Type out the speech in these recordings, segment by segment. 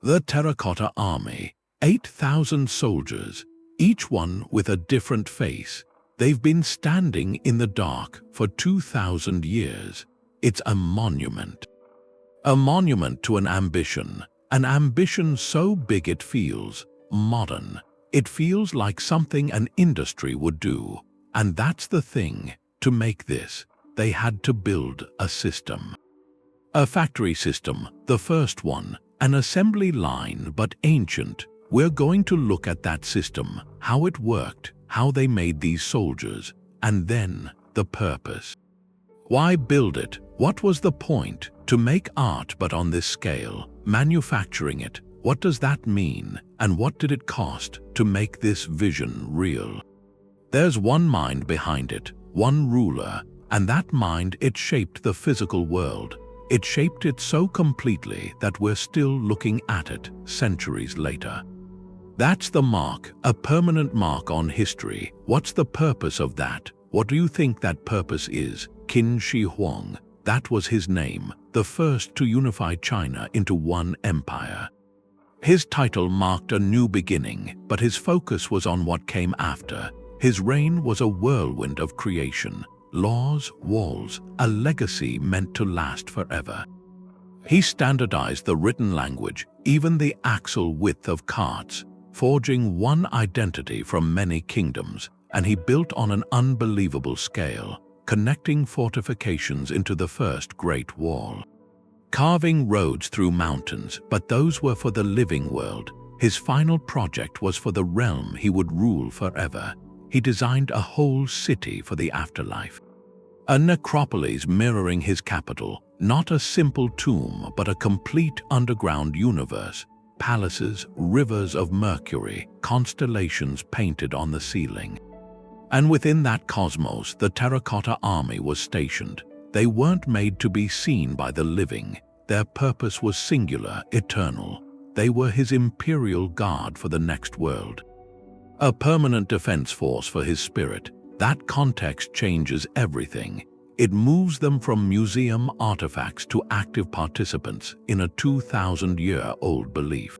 The Terracotta Army, 8,000 soldiers, each one with a different face. They've been standing in the dark for 2,000 years. It's a monument. A monument to an ambition so big it feels modern. It feels like something an industry would do. And that's the thing, to make this, they had to build a system. A factory system, the first one, an assembly line but ancient. We're going to look at that system, how it worked, how they made these soldiers, and then the purpose. Why build it? What was the point? To make art but on this scale, manufacturing it, what does that mean? And what did it cost to make this vision real? There's one mind behind it, one ruler, and that mind, it shaped the physical world. It shaped it so completely that we're still looking at it centuries later. That's the mark, a permanent mark on history. What's the purpose of that? What do you think that purpose is? Qin Shi Huang, that was his name, the first to unify China into one empire. His title marked a new beginning, but his focus was on what came after. His reign was a whirlwind of creation, laws, walls, a legacy meant to last forever. He standardized the written language, even the axle width of carts, forging one identity from many kingdoms, and he built on an unbelievable scale, connecting fortifications into the first Great Wall. Carving roads through mountains, but those were for the living world. His final project was for the realm he would rule forever. He designed a whole city for the afterlife. A necropolis mirroring his capital, not a simple tomb, but a complete underground universe. Palaces, rivers of Mercury, constellations painted on the ceiling. And within that cosmos, the Terracotta Army was stationed. They weren't made to be seen by the living. Their purpose was singular, eternal. They were his Imperial guard for the next world. A permanent defense force for his spirit. That context changes everything. It moves them from museum artifacts to active participants in a 2,000-year-old belief.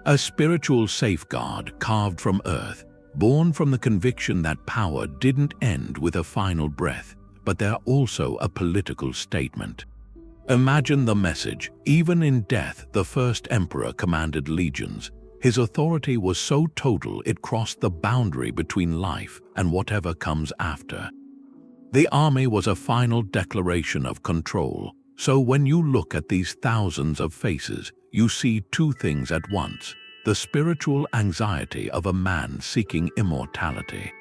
A spiritual safeguard carved from earth, born from the conviction that power didn't end with a final breath, but they're also a political statement. Imagine the message. Even in death, the first emperor commanded legions. His authority was so total it crossed the boundary between life and whatever comes after. The army was a final declaration of control. So when you look at these thousands of faces, you see two things at once: the spiritual anxiety of a man seeking immortality,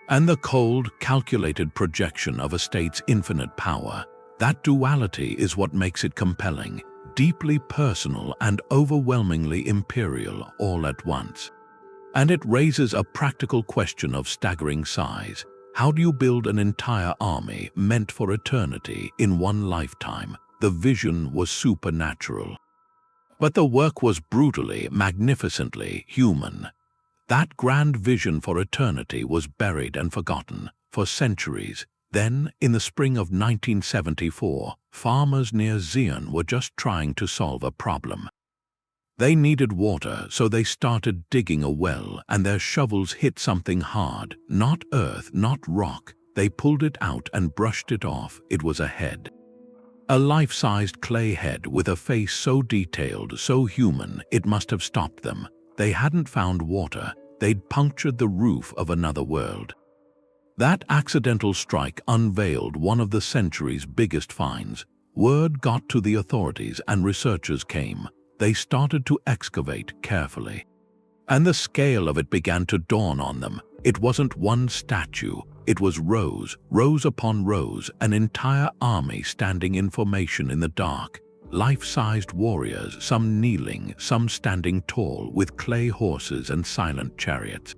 and the cold, calculated projection of a state's infinite power. That duality is what makes it compelling, deeply personal and overwhelmingly imperial all at once. And it raises a practical question of staggering size. How do you build an entire army meant for eternity in one lifetime? The vision was supernatural. But the work was brutally, magnificently human. That grand vision for eternity was buried and forgotten for centuries. Then, in the spring of 1974, farmers near Xi'an were just trying to solve a problem. They needed water, so they started digging a well, and their shovels hit something hard. Not earth, not rock. They pulled it out and brushed it off. It was a head. A life-sized clay head with a face so detailed, so human, it must have stopped them. They hadn't found water. They'd punctured the roof of another world. That accidental strike unveiled one of the century's biggest finds. Word got to the authorities and researchers came. They started to excavate carefully. And the scale of it began to dawn on them. It wasn't one statue. It was rows, rows upon rows, an entire army standing in formation in the dark. Life-sized warriors, some kneeling, some standing tall, with clay horses and silent chariots.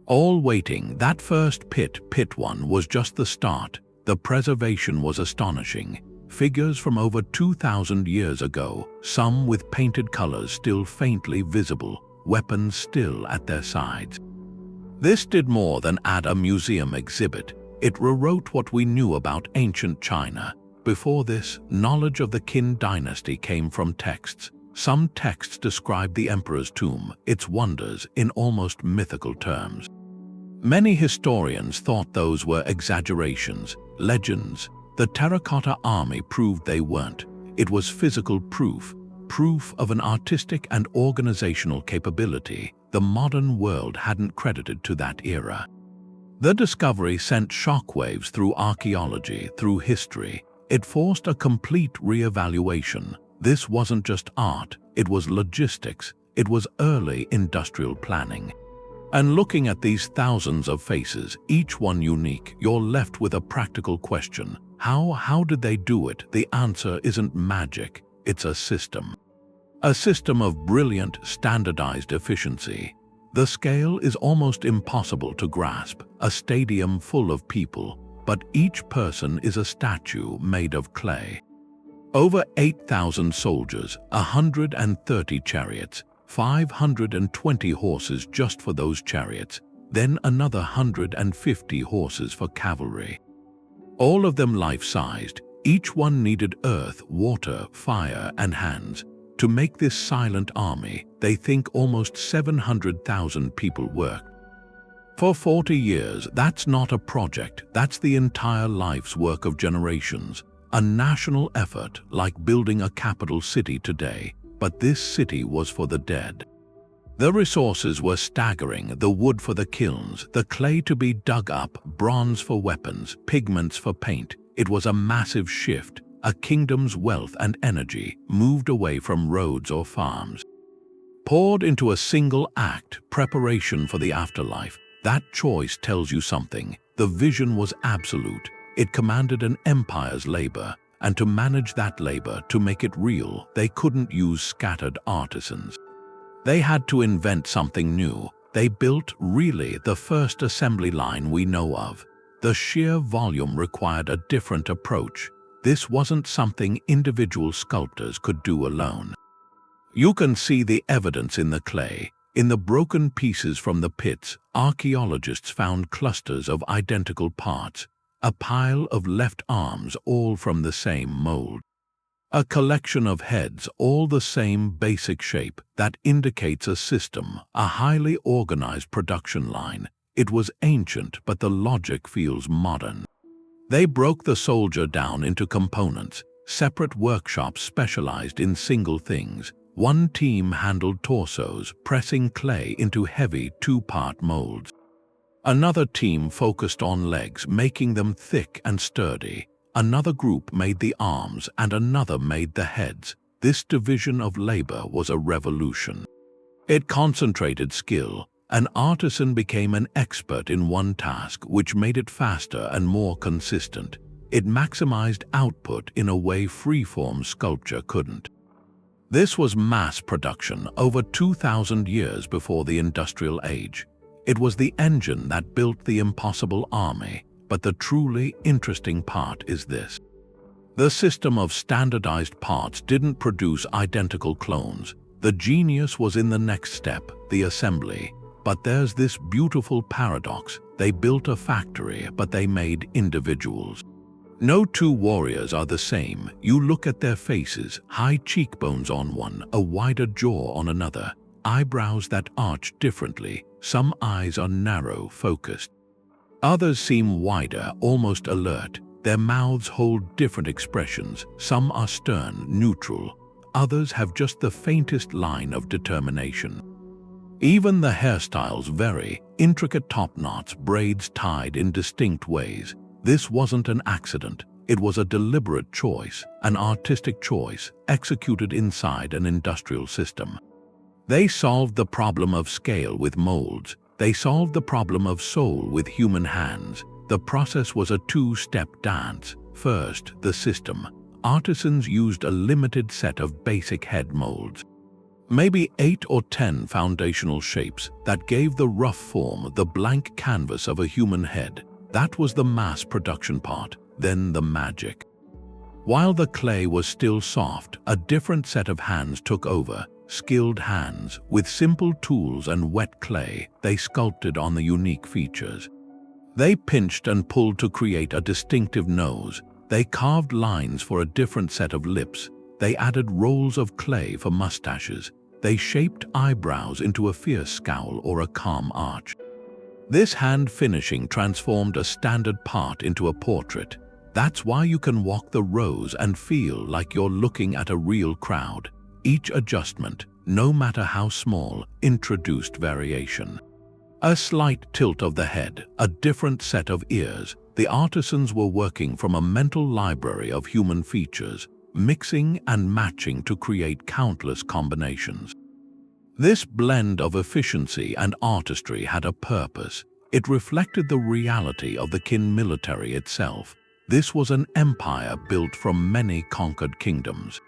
All waiting. That first pit one, was just the start. The preservation was astonishing. Figures from over 2,000 years ago, some with painted colors still faintly visible, weapons still at their sides. This did more than add a museum exhibit. It rewrote what we knew about ancient China. Before this, knowledge of the Qin dynasty came from texts, Some texts describe the emperor's tomb, its wonders, in almost mythical terms. Many historians thought those were exaggerations, legends. The Terracotta Army proved they weren't. It was physical proof of an artistic and organizational capability the modern world hadn't credited to that era. The discovery sent shockwaves through archaeology, through history. It forced a complete re-evaluation. This wasn't just art, it was logistics, it was early industrial planning. And looking at these thousands of faces, each one unique, you're left with a practical question. How did they do it? The answer isn't magic, it's a system. A system of brilliant, standardized efficiency. The scale is almost impossible to grasp, a stadium full of people, but each person is a statue made of clay. Over 8,000 soldiers, 130 chariots, 520 horses just for those chariots, then another 150 horses for cavalry. All of them life-sized, each one needed earth, water, fire, and hands. To make this silent army, they think almost 700,000 people worked. For 40 years, that's not a project, that's the entire life's work of generations. A national effort like building a capital city today, but this city was for the dead. The resources were staggering: the wood for the kilns, the clay to be dug up, bronze for weapons, pigments for paint. It was a massive shift. A kingdom's wealth and energy moved away from roads or farms, poured into a single act: preparation for the afterlife. That choice tells you something. The vision was absolute. It commanded an empire's labor, and to manage that labor, to make it real, they couldn't use scattered artisans. They had to invent something new. They built, really, the first assembly line we know of. The sheer volume required a different approach. This wasn't something individual sculptors could do alone. You can see the evidence in the clay. In the broken pieces from the pits, archaeologists found clusters of identical parts, a pile of left arms all from the same mold. A collection of heads, all the same basic shape. That indicates a system, a highly organized production line. It was ancient, but the logic feels modern. They broke the soldier down into components, separate workshops specialized in single things. One team handled torsos, pressing clay into heavy two-part molds. Another team focused on legs, making them thick and sturdy. Another group made the arms, and another made the heads. This division of labor was a revolution. It concentrated skill. An artisan became an expert in one task, which made it faster and more consistent. It maximized output in a way freeform sculpture couldn't. This was mass production over 2,000 years before the Industrial Age. It was the engine that built the impossible army. But the truly interesting part is this. The system of standardized parts didn't produce identical clones. The genius was in the next step, the assembly. But there's this beautiful paradox. They built a factory, but they made individuals. No two warriors are the same. You look at their faces, high cheekbones on one, a wider jaw on another, eyebrows that arch differently. Some eyes are narrow, focused. Others seem wider, almost alert. Their mouths hold different expressions. Some are stern, neutral. Others have just the faintest line of determination. Even the hairstyles vary, intricate top knots, braids tied in distinct ways. This wasn't an accident. It was a deliberate choice, an artistic choice, executed inside an industrial system. They solved the problem of scale with molds. They solved the problem of soul with human hands. The process was a two-step dance. First, the system. Artisans used a limited set of basic head molds. Maybe 8 or 10 foundational shapes that gave the rough form, the blank canvas of a human head. That was the mass production part, then the magic. While the clay was still soft, a different set of hands took over. Skilled hands, with simple tools and wet clay, they sculpted on the unique features. They pinched and pulled to create a distinctive nose. They carved lines for a different set of lips. They added rolls of clay for mustaches. They shaped eyebrows into a fierce scowl or a calm arch. This hand finishing transformed a standard part into a portrait. That's why you can walk the rows and feel like you're looking at a real crowd. Each adjustment, no matter how small, introduced variation. A slight tilt of the head, a different set of ears. The artisans were working from a mental library of human features, mixing and matching to create countless combinations. This blend of efficiency and artistry had a purpose. It reflected the reality of the Qin military itself. This was an empire built from many conquered kingdoms.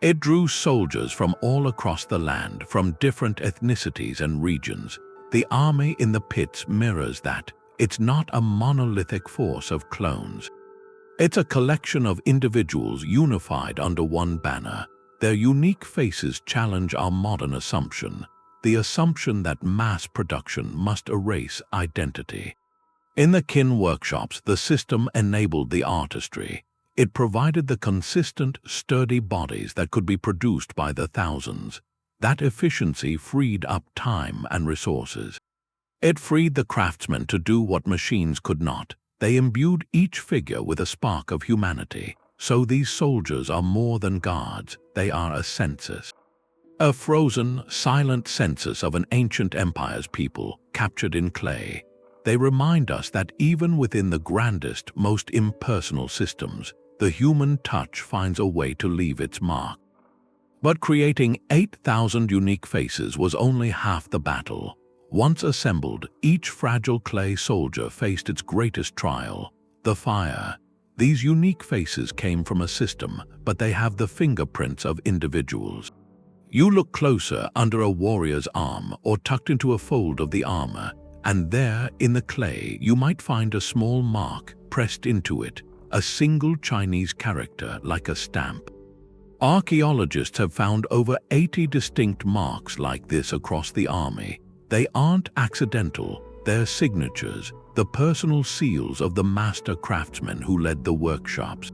It drew soldiers from all across the land, from different ethnicities and regions. The army in the pits mirrors that. It's not a monolithic force of clones. It's a collection of individuals unified under one banner. Their unique faces challenge our modern assumption, the assumption that mass production must erase identity. In the Qin workshops, the system enabled the artistry. It provided the consistent, sturdy bodies that could be produced by the thousands. That efficiency freed up time and resources. It freed the craftsmen to do what machines could not. They imbued each figure with a spark of humanity. So these soldiers are more than guards, they are a census. A frozen, silent census of an ancient empire's people, captured in clay. They remind us that even within the grandest, most impersonal systems, the human touch finds a way to leave its mark. But creating 8,000 unique faces was only half the battle. Once assembled, each fragile clay soldier faced its greatest trial, the fire. These unique faces came from a system, but they have the fingerprints of individuals. You look closer under a warrior's arm or tucked into a fold of the armor, and there, in the clay, you might find a small mark pressed into it, a single Chinese character like a stamp. Archaeologists have found over 80 distinct marks like this across the army. They aren't accidental, they're signatures, the personal seals of the master craftsmen who led the workshops.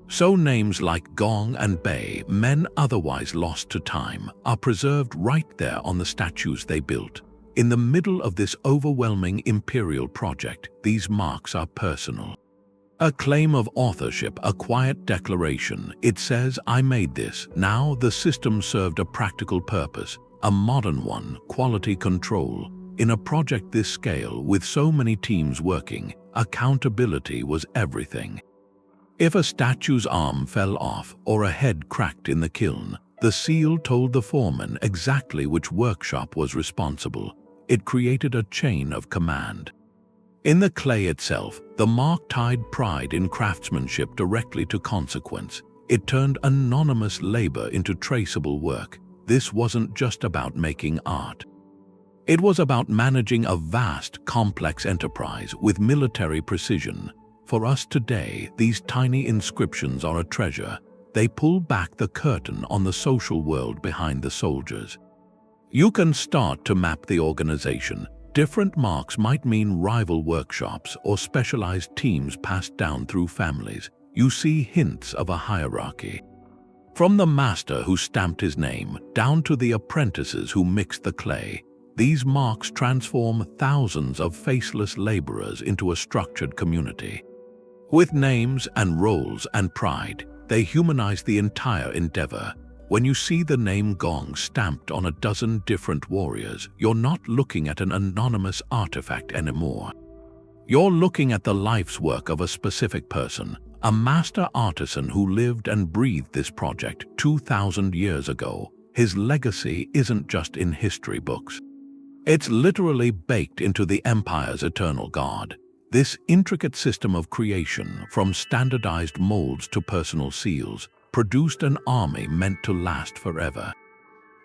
So names like Gong and Bei, men otherwise lost to time, are preserved right there on the statues they built. In the middle of this overwhelming imperial project, these marks are personal. A claim of authorship, a quiet declaration. It says, I made this. Now the system served a practical purpose, a modern one, quality control. In a project this scale, with so many teams working, accountability was everything. If a statue's arm fell off or a head cracked in the kiln, the seal told the foreman exactly which workshop was responsible. It created a chain of command. In the clay itself, the mark tied pride in craftsmanship directly to consequence. It turned anonymous labor into traceable work. This wasn't just about making art. It was about managing a vast, complex enterprise with military precision. For us today, these tiny inscriptions are a treasure. They pull back the curtain on the social world behind the soldiers. You can start to map the organization. Different marks might mean rival workshops or specialized teams passed down through families. You see hints of a hierarchy. From the master who stamped his name down to the apprentices who mixed the clay, these marks transform thousands of faceless laborers into a structured community. With names and roles and pride, they humanize the entire endeavor. When you see the name Gong stamped on a dozen different warriors, you're not looking at an anonymous artifact anymore. You're looking at the life's work of a specific person, a master artisan who lived and breathed this project 2,000 years ago. His legacy isn't just in history books. It's literally baked into the empire's eternal guard. This intricate system of creation, from standardized molds to personal seals, produced an army meant to last forever.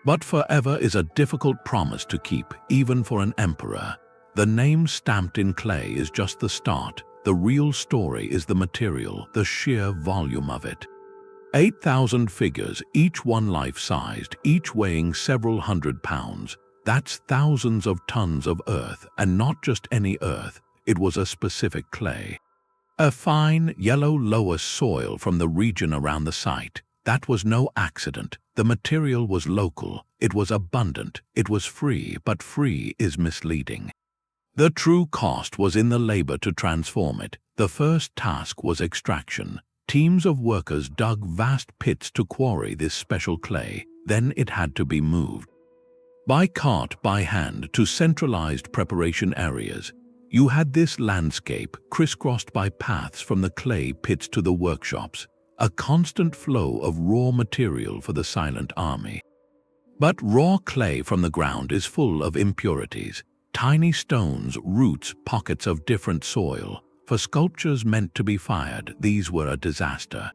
But forever is a difficult promise to keep, even for an emperor. The name stamped in clay is just the start. The real story is the material, the sheer volume of it. 8,000 figures, each one life-sized, each weighing several hundred pounds. That's thousands of tons of earth, and not just any earth. It was a specific clay. A fine, yellow loess soil from the region around the site. That was no accident. The material was local, it was abundant, it was free, but free is misleading. The true cost was in the labor to transform it. The first task was extraction. Teams of workers dug vast pits to quarry this special clay. Then it had to be moved by cart, by hand, to centralized preparation areas. You had this landscape crisscrossed by paths from the clay pits to the workshops, a constant flow of raw material for the silent army. But raw clay from the ground is full of impurities. Tiny stones, roots, pockets of different soil. For sculptures meant to be fired, these were a disaster.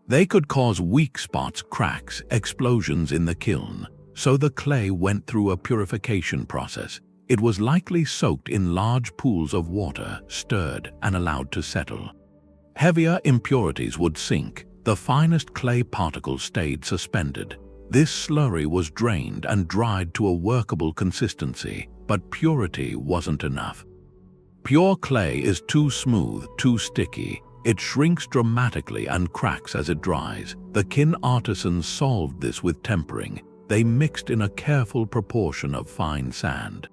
They could cause weak spots, cracks, explosions in the kiln. So the clay went through a purification process. It was likely soaked in large pools of water, stirred, and allowed to settle. Heavier impurities would sink. The finest clay particles stayed suspended. This slurry was drained and dried to a workable consistency, but purity wasn't enough. Pure clay is too smooth, too sticky. It shrinks dramatically and cracks as it dries. The kiln artisans solved this with tempering. They mixed in a careful proportion of fine sand.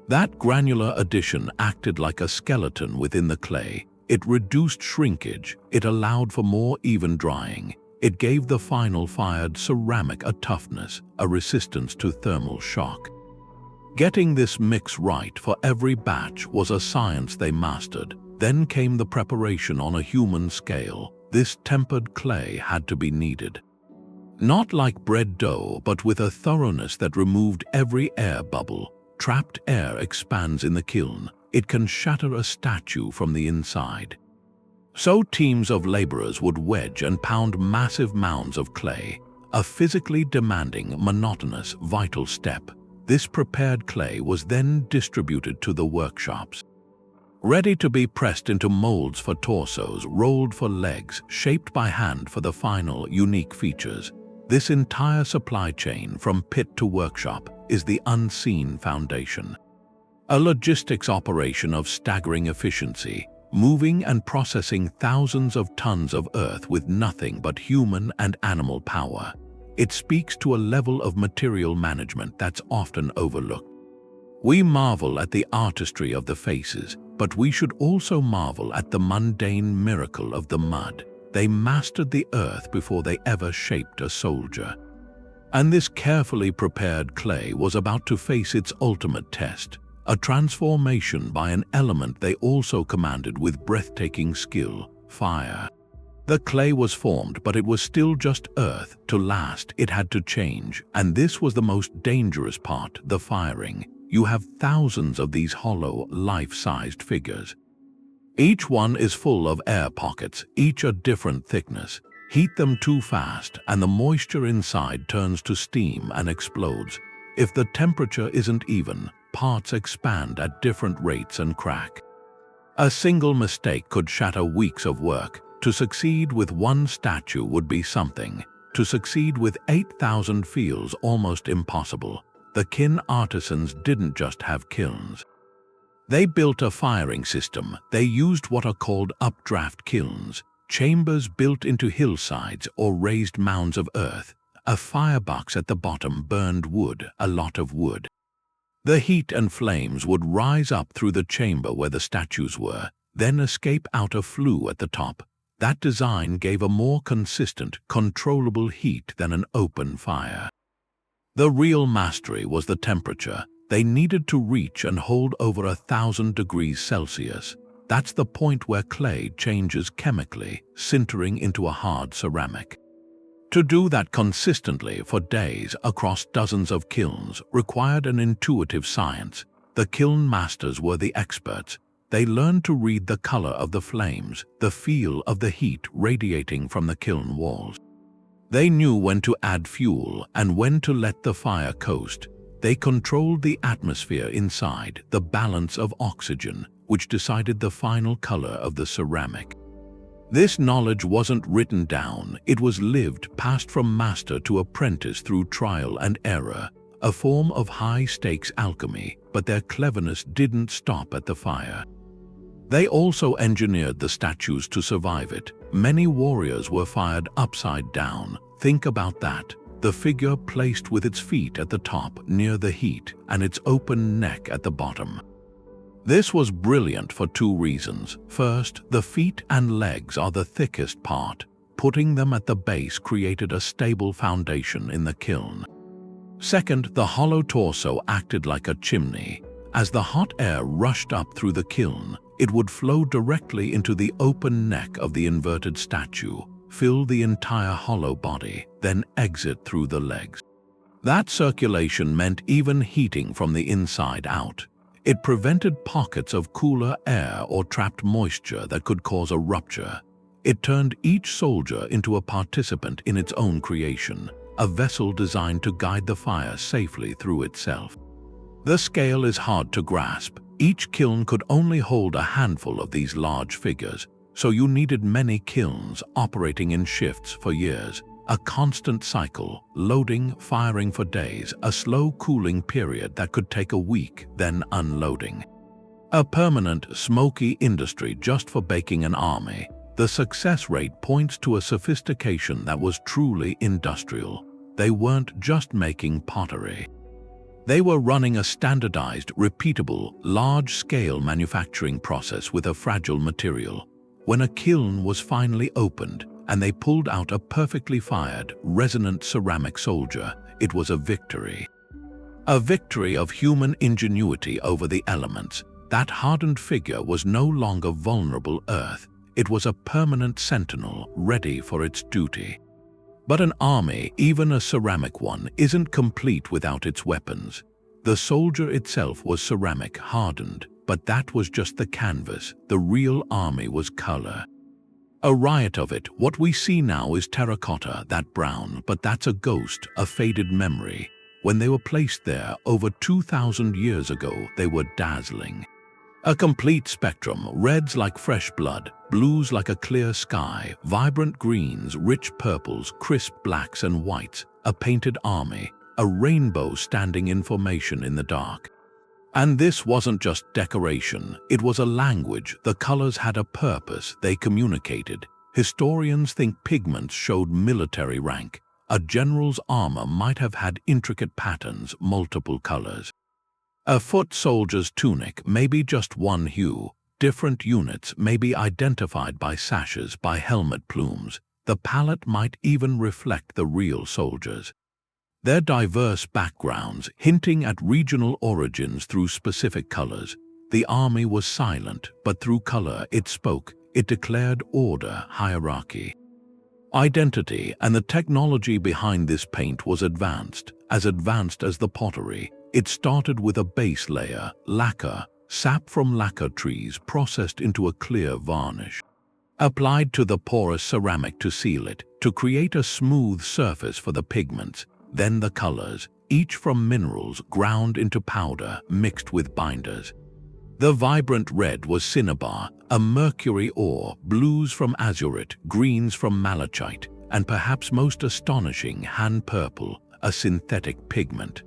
That granular addition acted like a skeleton within the clay. It reduced shrinkage. It allowed for more even drying. It gave the final fired ceramic a toughness, a resistance to thermal shock. Getting this mix right for every batch was a science they mastered. Then came the preparation on a human scale. This tempered clay had to be kneaded. Not like bread dough, but with a thoroughness that removed every air bubble. Trapped air expands in the kiln. It can shatter a statue from the inside. So teams of laborers would wedge and pound massive mounds of clay, a physically demanding, monotonous, vital step. This prepared clay was then distributed to the workshops, ready to be pressed into molds for torsos, rolled for legs, shaped by hand for the final, unique features. This entire supply chain, from pit to workshop, is the unseen foundation. A logistics operation of staggering efficiency, moving and processing thousands of tons of earth with nothing but human and animal power. It speaks to a level of material management that's often overlooked. We marvel at the artistry of the faces, but we should also marvel at the mundane miracle of the mud. They mastered the earth before they ever shaped a soldier. And this carefully prepared clay was about to face its ultimate test, a transformation by an element they also commanded with breathtaking skill: fire. The clay was formed, but it was still just earth. To last, it had to change, and this was the most dangerous part, the firing. You have thousands of these hollow, life-sized figures. Each one is full of air pockets, each a different thickness. Heat them too fast, and the moisture inside turns to steam and explodes. If the temperature isn't even, parts expand at different rates and crack. A single mistake could shatter weeks of work. To succeed with one statue would be something. To succeed with 8,000 feels almost impossible. The kiln artisans didn't just have kilns. They built a firing system. They used what are called updraft kilns, chambers built into hillsides or raised mounds of earth. A firebox at the bottom burned wood, a lot of wood. The heat and flames would rise up through the chamber where the statues were, then escape out a flue at the top. That design gave a more consistent, controllable heat than an open fire. The real mastery was the temperature. They needed to reach and hold over 1,000 degrees Celsius. That's the point where clay changes chemically, sintering into a hard ceramic. To do that consistently for days across dozens of kilns required an intuitive science. The kiln masters were the experts. They learned to read the color of the flames, the feel of the heat radiating from the kiln walls. They knew when to add fuel and when to let the fire coast. They controlled the atmosphere inside, the balance of oxygen, which decided the final color of the ceramic. This knowledge wasn't written down, it was lived, passed from master to apprentice through trial and error, a form of high-stakes alchemy, but their cleverness didn't stop at the fire. They also engineered the statues to survive it. Many warriors were fired upside down. Think about that. The figure placed with its feet at the top near the heat and its open neck at the bottom. This was brilliant for two reasons. First, the feet and legs are the thickest part. Putting them at the base created a stable foundation in the kiln. Second, the hollow torso acted like a chimney. As the hot air rushed up through the kiln, it would flow directly into the open neck of the inverted statue, fill the entire hollow body, then exit through the legs. That circulation meant even heating from the inside out. It prevented pockets of cooler air or trapped moisture that could cause a rupture. It turned each soldier into a participant in its own creation, a vessel designed to guide the fire safely through itself. The scale is hard to grasp. Each kiln could only hold a handful of these large figures, so you needed many kilns operating in shifts for years. A constant cycle, loading, firing for days, a slow cooling period that could take a week, then unloading. A permanent, smoky industry just for baking an army. The success rate points to a sophistication that was truly industrial. They weren't just making pottery. They were running a standardized, repeatable, large-scale manufacturing process with a fragile material. When a kiln was finally opened, and they pulled out a perfectly fired, resonant ceramic soldier, it was a victory. A victory of human ingenuity over the elements. That hardened figure was no longer vulnerable earth. It was a permanent sentinel, ready for its duty. But an army, even a ceramic one, isn't complete without its weapons. The soldier itself was ceramic, hardened, but that was just the canvas. The real army was color. A riot of it. What we see now is terracotta, that brown, but that's a ghost, a faded memory. When they were placed there over 2,000 years ago, they were dazzling. A complete spectrum, reds like fresh blood, blues like a clear sky, vibrant greens, rich purples, crisp blacks and whites, a painted army, a rainbow standing in formation in the dark. And this wasn't just decoration, it was a language. The colors had a purpose, they communicated. Historians think pigments showed military rank. A general's armor might have had intricate patterns, multiple colors. A foot soldier's tunic may be just one hue. Different units may be identified by sashes, by helmet plumes. The palette might even reflect the real soldiers. Their diverse backgrounds, hinting at regional origins through specific colors. The army was silent, but through color it spoke. It declared order, hierarchy. Identity and the technology behind this paint was advanced as the pottery. It started with a base layer, lacquer, sap from lacquer trees processed into a clear varnish. Applied to the porous ceramic to seal it, to create a smooth surface for the pigments. Then the colors, each from minerals ground into powder, mixed with binders. The vibrant red was cinnabar, a mercury ore, blues from azurite, greens from malachite, and perhaps most astonishing, hand purple, a synthetic pigment.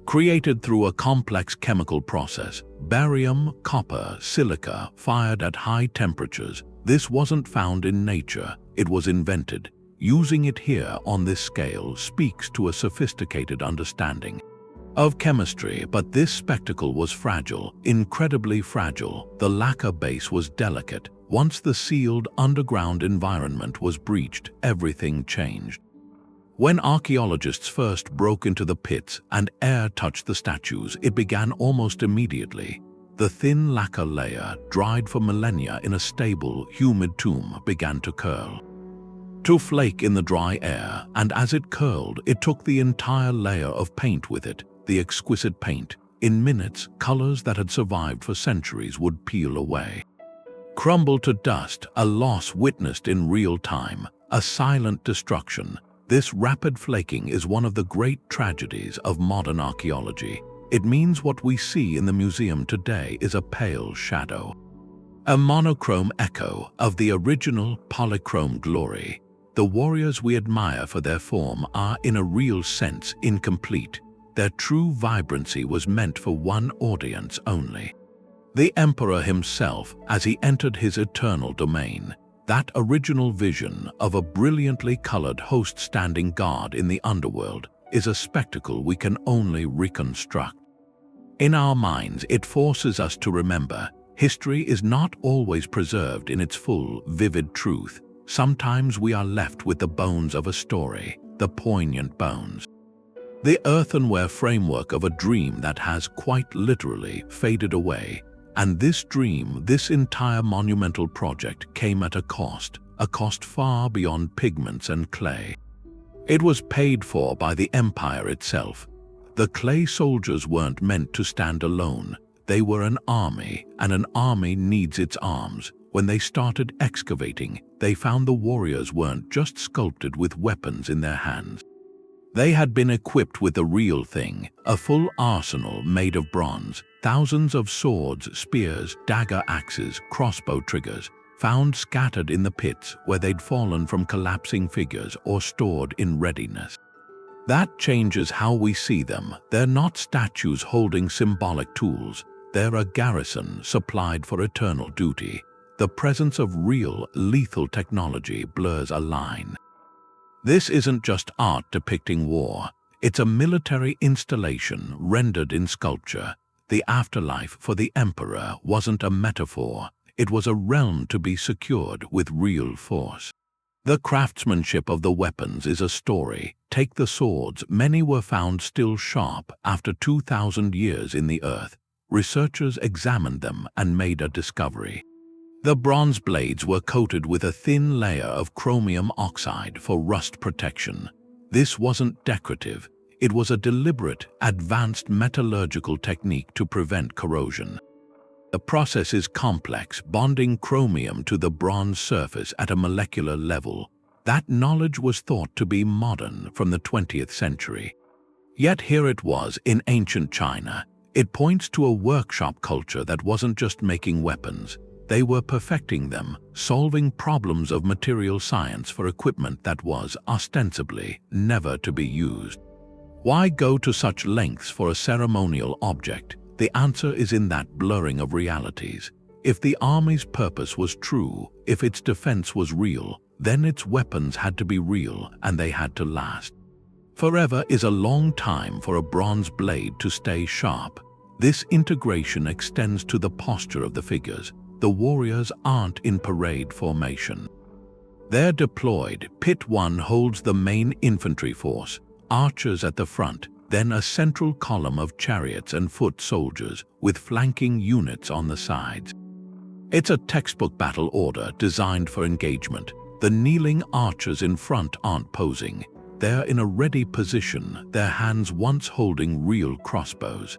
Created through a complex chemical process, barium, copper, silica, fired at high temperatures. This wasn't found in nature, it was invented. Using it here on this scale speaks to a sophisticated understanding of chemistry, but this spectacle was fragile, incredibly fragile. The lacquer base was delicate. Once the sealed underground environment was breached, everything changed. When archaeologists first broke into the pits and air touched the statues, it began almost immediately. The thin lacquer layer, dried for millennia in a stable, humid tomb, began to curl. To flake in the dry air, and as it curled, it took the entire layer of paint with it, the exquisite paint. In minutes, colors that had survived for centuries would peel away. Crumble to dust, a loss witnessed in real time, a silent destruction. This rapid flaking is one of the great tragedies of modern archaeology. It means what we see in the museum today is a pale shadow. A monochrome echo of the original polychrome glory. The warriors we admire for their form are, in a real sense, incomplete. Their true vibrancy was meant for one audience only. The emperor himself, as he entered his eternal domain. That original vision of a brilliantly colored host standing guard in the underworld is a spectacle we can only reconstruct. In our minds, it forces us to remember history is not always preserved in its full, vivid truth. Sometimes we are left with the bones of a story, the poignant bones. The earthenware framework of a dream that has quite literally faded away. And this dream, this entire monumental project came at a cost far beyond pigments and clay. It was paid for by the empire itself. The clay soldiers weren't meant to stand alone. They were an army, and an army needs its arms. When they started excavating, they found the warriors weren't just sculpted with weapons in their hands. They had been equipped with the real thing, a full arsenal made of bronze, thousands of swords, spears, dagger axes, crossbow triggers, found scattered in the pits where they'd fallen from collapsing figures or stored in readiness. That changes how we see them. They're not statues holding symbolic tools. They're a garrison supplied for eternal duty. The presence of real, lethal technology blurs a line. This isn't just art depicting war. It's a military installation rendered in sculpture. The afterlife for the emperor wasn't a metaphor. It was a realm to be secured with real force. The craftsmanship of the weapons is a story. Take the swords. Many were found still sharp after 2,000 years in the earth. Researchers examined them and made a discovery. The bronze blades were coated with a thin layer of chromium oxide for rust protection. This wasn't decorative. It was a deliberate, advanced metallurgical technique to prevent corrosion. The process is complex, bonding chromium to the bronze surface at a molecular level. That knowledge was thought to be modern from the 20th century. Yet here it was in ancient China. It points to a workshop culture that wasn't just making weapons. They were perfecting them, solving problems of material science for equipment that was, ostensibly, never to be used. Why go to such lengths for a ceremonial object? The answer is in that blurring of realities. If the army's purpose was true, if its defense was real, then its weapons had to be real and they had to last. Forever is a long time for a bronze blade to stay sharp. This integration extends to the posture of the figures. The warriors aren't in parade formation. They're deployed. Pit 1 holds the main infantry force, archers at the front, then a central column of chariots and foot soldiers with flanking units on the sides. It's a textbook battle order designed for engagement. The kneeling archers in front aren't posing. They're in a ready position, their hands once holding real crossbows.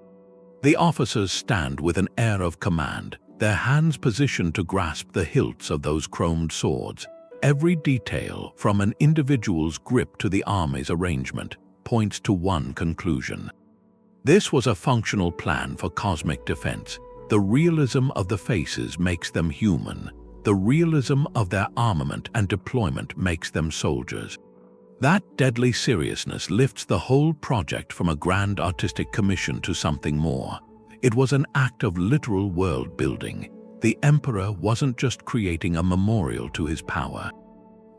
The officers stand with an air of command, their hands positioned to grasp the hilts of those chromed swords. Every detail, from an individual's grip to the army's arrangement, points to one conclusion. This was a functional plan for cosmic defense. The realism of the faces makes them human. The realism of their armament and deployment makes them soldiers. That deadly seriousness lifts the whole project from a grand artistic commission to something more. It was an act of literal world building. The emperor wasn't just creating a memorial to his power.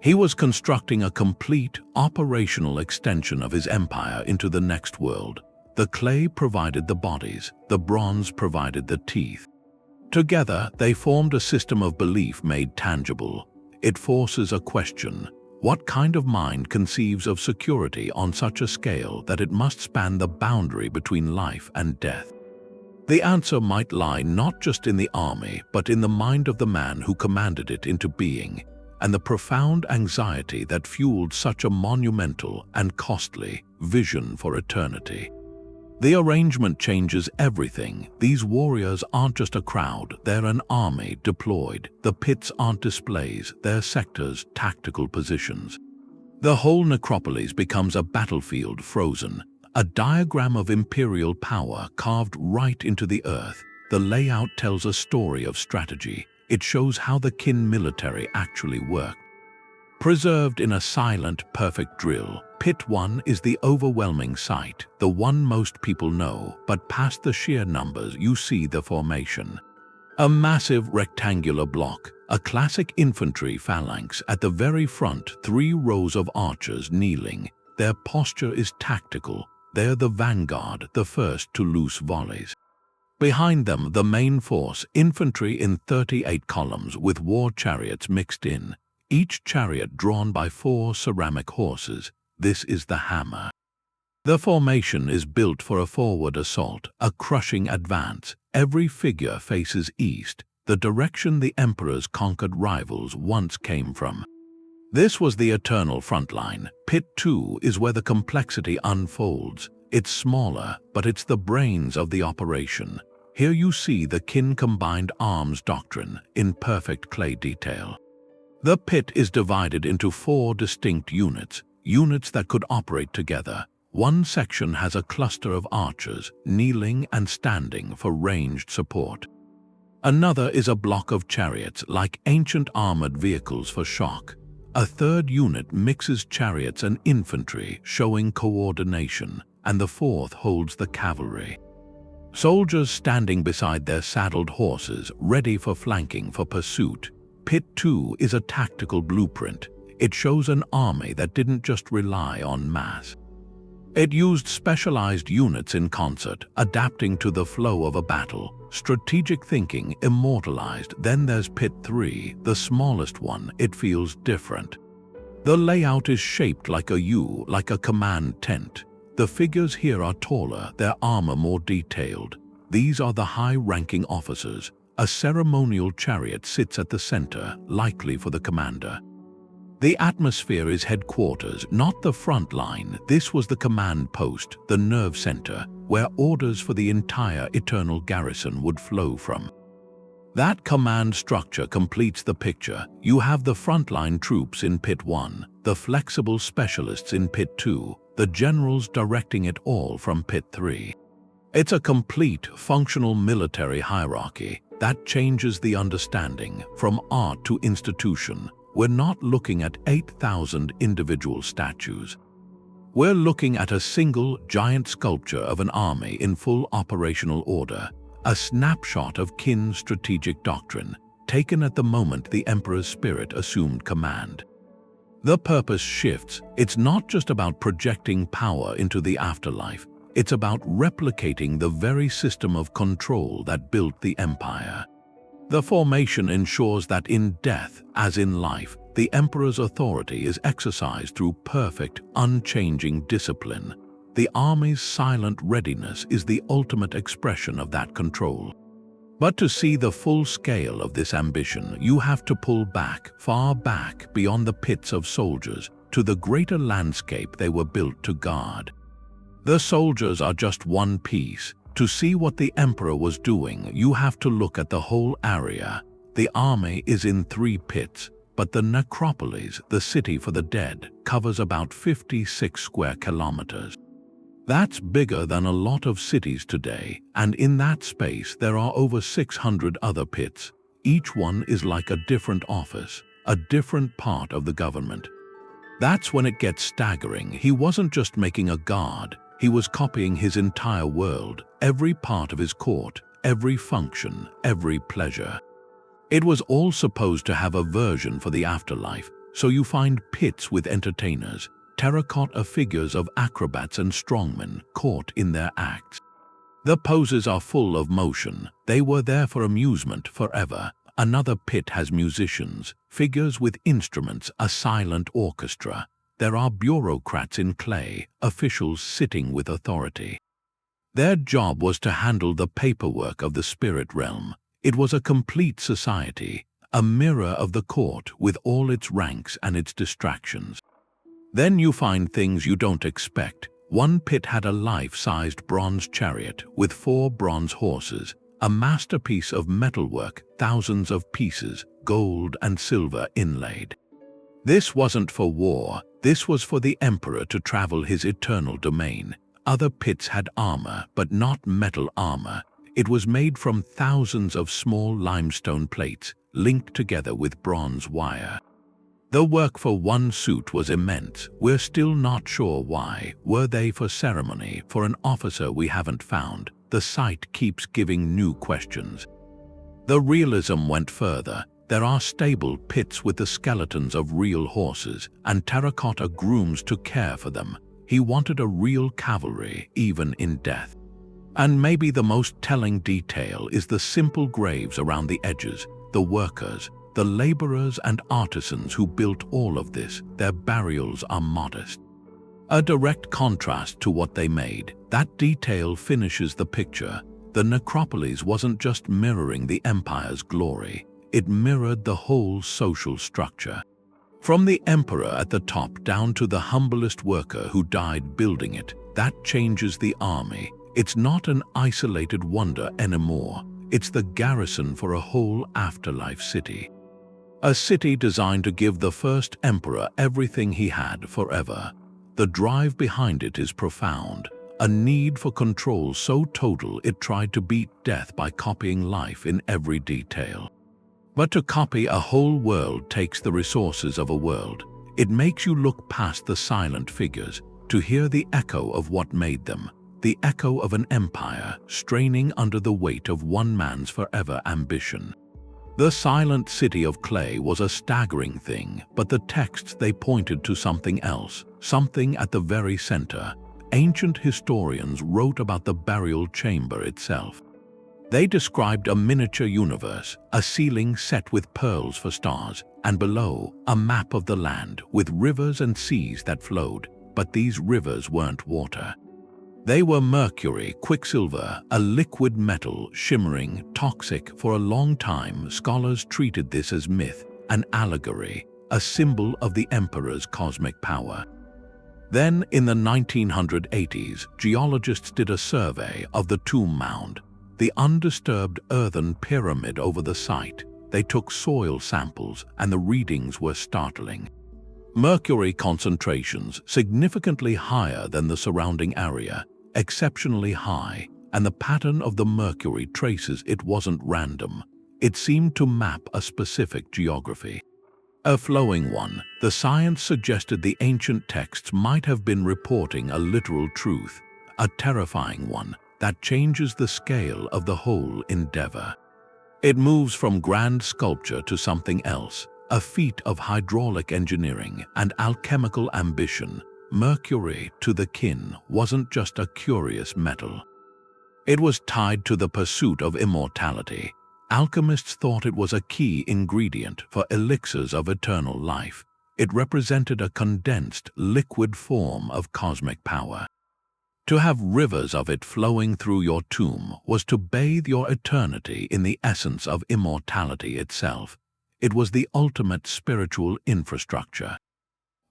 He was constructing a complete, operational extension of his empire into the next world. The clay provided the bodies, the bronze provided the teeth. Together, they formed a system of belief made tangible. It forces a question. What kind of mind conceives of security on such a scale that it must span the boundary between life and death? The answer might lie not just in the army, but in the mind of the man who commanded it into being, and the profound anxiety that fueled such a monumental and costly vision for eternity. The arrangement changes everything. These warriors aren't just a crowd, they're an army deployed. The pits aren't displays, they're sectors, tactical positions. The whole necropolis becomes a battlefield frozen, a diagram of imperial power carved right into the earth. The layout tells a story of strategy. It shows how the Qin military actually worked. Preserved in a silent, perfect drill, Pit 1 is the overwhelming sight, the one most people know, but past the sheer numbers you see the formation. A massive rectangular block, A classic infantry phalanx at the very front, 3 rows of archers kneeling. Their posture is tactical. They're the vanguard, the first to loose volleys. Behind them, the main force, infantry in 38 columns with war chariots mixed in, each chariot drawn by 4 ceramic horses. This is the hammer. The formation is built for a forward assault, a crushing advance. Every figure faces east, the direction the emperor's conquered rivals once came from. This was the eternal front line. Pit 2 is where the complexity unfolds. It's smaller, but it's the brains of the operation. Here you see the kin combined arms doctrine in perfect clay detail. The pit is divided into 4 distinct units that could operate together. One section has a cluster of archers, kneeling and standing for ranged support. Another is a block of chariots, like ancient armored vehicles for shock. A third unit mixes chariots and infantry, showing coordination, and the fourth holds the cavalry. Soldiers standing beside their saddled horses, ready for flanking for pursuit. Pit 2 is a tactical blueprint. It shows an army that didn't just rely on mass. It used specialized units in concert, adapting to the flow of a battle. Strategic thinking immortalized. Then there's Pit 3, the smallest one. It feels different. The layout is shaped like a U, like a command tent. The figures here are taller, their armor more detailed. These are the high-ranking officers. A ceremonial chariot sits at the center, likely for the commander. The atmosphere is headquarters, not the front line. This was the command post, the nerve center, where orders for the entire eternal garrison would flow from. That command structure completes the picture. You have the frontline troops in Pit 1, the flexible specialists in Pit 2, the generals directing it all from Pit 3. It's a complete, functional military hierarchy that changes the understanding from art to institution. We're not looking at 8,000 individual statues. We're looking at a single, giant sculpture of an army in full operational order, a snapshot of Kilns' strategic doctrine, taken at the moment the Emperor's spirit assumed command. The purpose shifts. It's not just about projecting power into the afterlife. It's about replicating the very system of control that built the empire. The formation ensures that in death, as in life, the Emperor's authority is exercised through perfect, unchanging discipline. The army's silent readiness is the ultimate expression of that control. But to see the full scale of this ambition, you have to pull back, far back beyond the pits of soldiers, to the greater landscape they were built to guard. The soldiers are just one piece. To see what the Emperor was doing, you have to look at the whole area. The army is in 3 pits, but the Necropolis, the city for the dead, covers about 56 square kilometers. That's bigger than a lot of cities today, and in that space there are over 600 other pits. Each one is like a different office, a different part of the government. That's when it gets staggering. He wasn't just making a guard. He was copying his entire world, every part of his court, every function, every pleasure. It was all supposed to have a version for the afterlife, so you find pits with entertainers, terracotta figures of acrobats and strongmen caught in their acts. The poses are full of motion. They were there for amusement forever. Another pit has musicians, figures with instruments, a silent orchestra. There are bureaucrats in clay, officials sitting with authority. Their job was to handle the paperwork of the spirit realm. It was a complete society, a mirror of the court with all its ranks and its distractions. Then you find things you don't expect. One pit had a life-sized bronze chariot with 4 bronze horses, a masterpiece of metalwork, thousands of pieces, gold and silver inlaid. This wasn't for war. This was for the Emperor to travel his eternal domain. Other pits had armor, but not metal armor. It was made from thousands of small limestone plates, linked together with bronze wire. The work for one suit was immense. We're still not sure why. Were they for ceremony, for an officer we haven't found? The site keeps giving new questions. The realism went further. There are stable pits with the skeletons of real horses and terracotta grooms to care for them. He wanted a real cavalry, even in death. And maybe the most telling detail is the simple graves around the edges, the workers, the laborers and artisans who built all of this. Their burials are modest. A direct contrast to what they made. That detail finishes the picture. The necropolis wasn't just mirroring the empire's glory, it mirrored the whole social structure. From the emperor at the top down to the humblest worker who died building it, that changes the army. It's not an isolated wonder anymore. It's the garrison for a whole afterlife city. A city designed to give the first emperor everything he had forever. The drive behind it is profound. A need for control so total it tried to beat death by copying life in every detail. But to copy a whole world takes the resources of a world. It makes you look past the silent figures to hear the echo of what made them, the echo of an empire straining under the weight of one man's forever ambition. The silent city of clay was a staggering thing, but the texts they pointed to something else, something at the very center. Ancient historians wrote about the burial chamber itself. They described a miniature universe, a ceiling set with pearls for stars, and below, a map of the land with rivers and seas that flowed, but these rivers weren't water. They were mercury, quicksilver, a liquid metal, shimmering, toxic. For a long time, scholars treated this as myth, an allegory, a symbol of the emperor's cosmic power. Then, in the 1980s, geologists did a survey of the tomb mound, the undisturbed earthen pyramid over the site. They took soil samples, and the readings were startling. Mercury concentrations significantly higher than the surrounding area, exceptionally high, and the pattern of the mercury traces it wasn't random. It seemed to map a specific geography. A flowing one, the science suggested the ancient texts might have been reporting a literal truth, a terrifying one that changes the scale of the whole endeavor. It moves from grand sculpture to something else, a feat of hydraulic engineering and alchemical ambition. Mercury, to the kin, wasn't just a curious metal. It was tied to the pursuit of immortality. Alchemists thought it was a key ingredient for elixirs of eternal life. It represented a condensed, liquid form of cosmic power. To have rivers of it flowing through your tomb was to bathe your eternity in the essence of immortality itself. It was the ultimate spiritual infrastructure.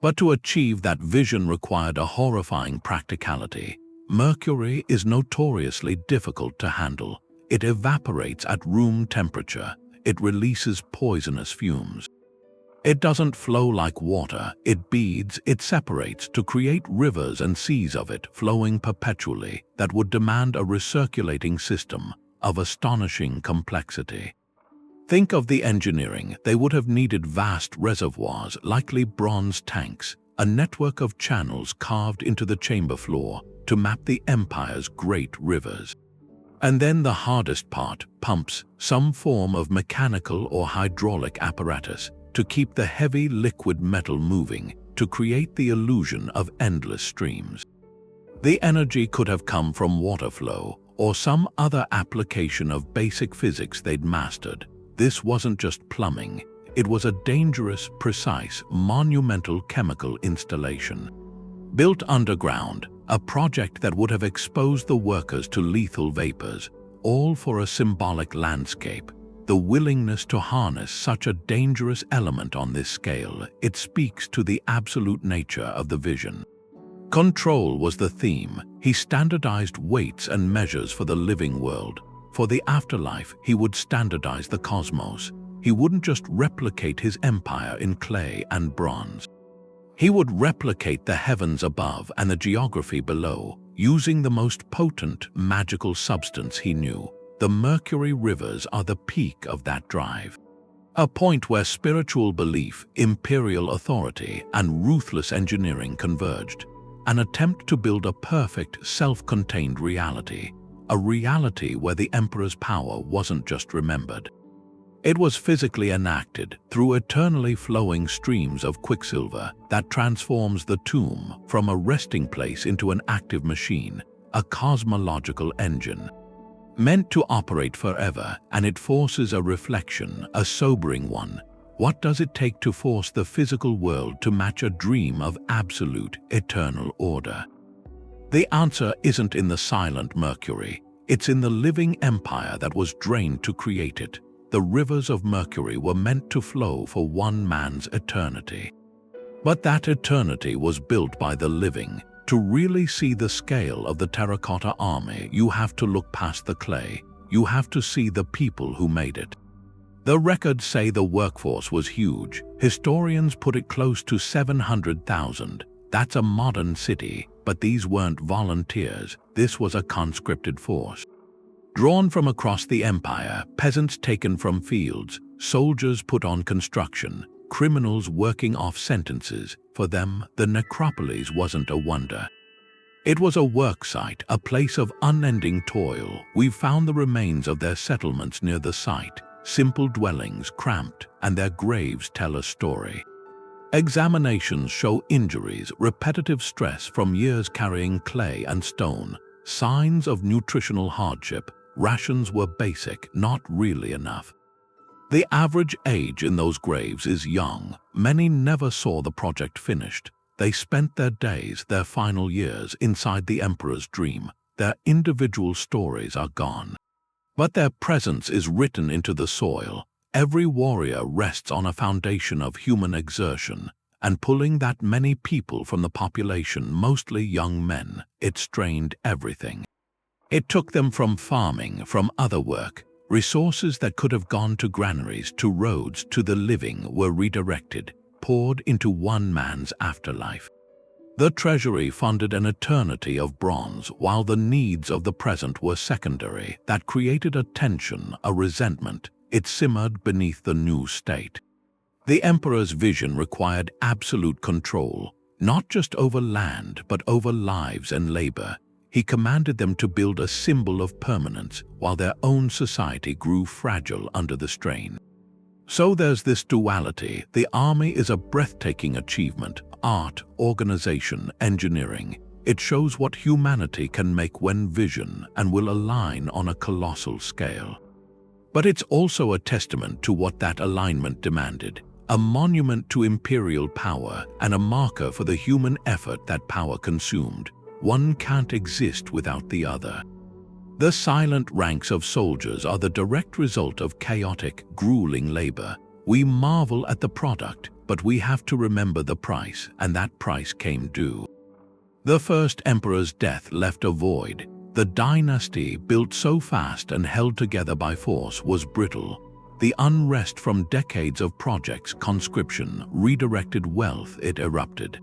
But to achieve that vision required a horrifying practicality. Mercury is notoriously difficult to handle. It evaporates at room temperature. It releases poisonous fumes. It doesn't flow like water. It beads, it separates to create rivers and seas of it flowing perpetually that would demand a recirculating system of astonishing complexity. Think of the engineering. They would have needed vast reservoirs, likely bronze tanks, a network of channels carved into the chamber floor to map the empire's great rivers. And then the hardest part, pumps, some form of mechanical or hydraulic apparatus to keep the heavy liquid metal moving, to create the illusion of endless streams. The energy could have come from water flow or some other application of basic physics they'd mastered. This wasn't just plumbing, it was a dangerous, precise, monumental chemical installation. Built underground, a project that would have exposed the workers to lethal vapors, all for a symbolic landscape. The willingness to harness such a dangerous element on this scale, it speaks to the absolute nature of the vision. Control was the theme. He standardized weights and measures for the living world. For the afterlife, he would standardize the cosmos. He wouldn't just replicate his empire in clay and bronze. He would replicate the heavens above and the geography below, using the most potent, magical substance he knew. The Mercury rivers are the peak of that drive. A point where spiritual belief, imperial authority, and ruthless engineering converged. An attempt to build a perfect, self-contained reality. A reality where the emperor's power wasn't just remembered. It was physically enacted through eternally flowing streams of quicksilver that transforms the tomb from a resting place into an active machine, a cosmological engine. Meant to operate forever, and it forces a reflection, a sobering one. What does it take to force the physical world to match a dream of absolute, eternal order? The answer isn't in the silent Mercury. It's in the living empire that was drained to create it. The rivers of Mercury were meant to flow for one man's eternity. But that eternity was built by the living. To really see the scale of the Terracotta Army, you have to look past the clay. You have to see the people who made it. The records say the workforce was huge. Historians put it close to 700,000. That's a modern city, but these weren't volunteers. This was a conscripted force. Drawn from across the empire, peasants taken from fields, soldiers put on construction, criminals working off sentences. For them, the Necropolis wasn't a wonder. It was a work site, a place of unending toil. We've found the remains of their settlements near the site, simple dwellings cramped, and their graves tell a story. Examinations show injuries, repetitive stress from years carrying clay and stone, signs of nutritional hardship. Rations were basic, not really enough. The average age in those graves is young. Many never saw the project finished. They spent their days, their final years, inside the emperor's dream. Their individual stories are gone. But their presence is written into the soil. Every warrior rests on a foundation of human exertion, and pulling that many people from the population, mostly young men, it strained everything. It took them from farming, from other work. Resources that could have gone to granaries, to roads, to the living were redirected, poured into one man's afterlife. The treasury funded an eternity of bronze, while the needs of the present were secondary. That created a tension, a resentment. It simmered beneath the new state. The emperor's vision required absolute control, not just over land, but over lives and labor. He commanded them to build a symbol of permanence, while their own society grew fragile under the strain. So there's this duality. The army is a breathtaking achievement: art, organization, engineering. It shows what humanity can make when vision and will align on a colossal scale. But it's also a testament to what that alignment demanded, a monument to imperial power and a marker for the human effort that power consumed. One can't exist without the other. The silent ranks of soldiers are the direct result of chaotic, grueling labor. We marvel at the product, but we have to remember the price, and that price came due. The first emperor's death left a void. The dynasty, built so fast and held together by force, was brittle. The unrest from decades of projects, conscription, redirected wealth, it erupted.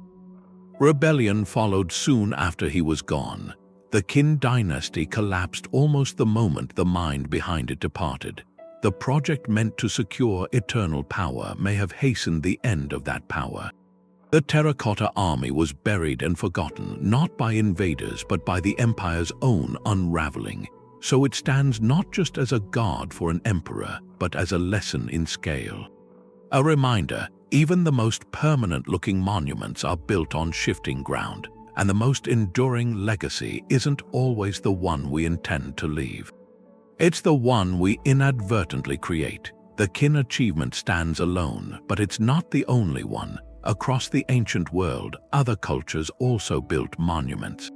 Rebellion followed soon after he was gone. The Qin dynasty collapsed almost the moment the mind behind it departed. The project meant to secure eternal power may have hastened the end of that power. The Terracotta Army was buried and forgotten, not by invaders but by the empire's own unraveling. So it stands not just as a guard for an emperor, but as a lesson in scale. A reminder, even the most permanent-looking monuments are built on shifting ground, and the most enduring legacy isn't always the one we intend to leave. It's the one we inadvertently create. The Qin achievement stands alone, but it's not the only one. Across the ancient world, other cultures also built monuments.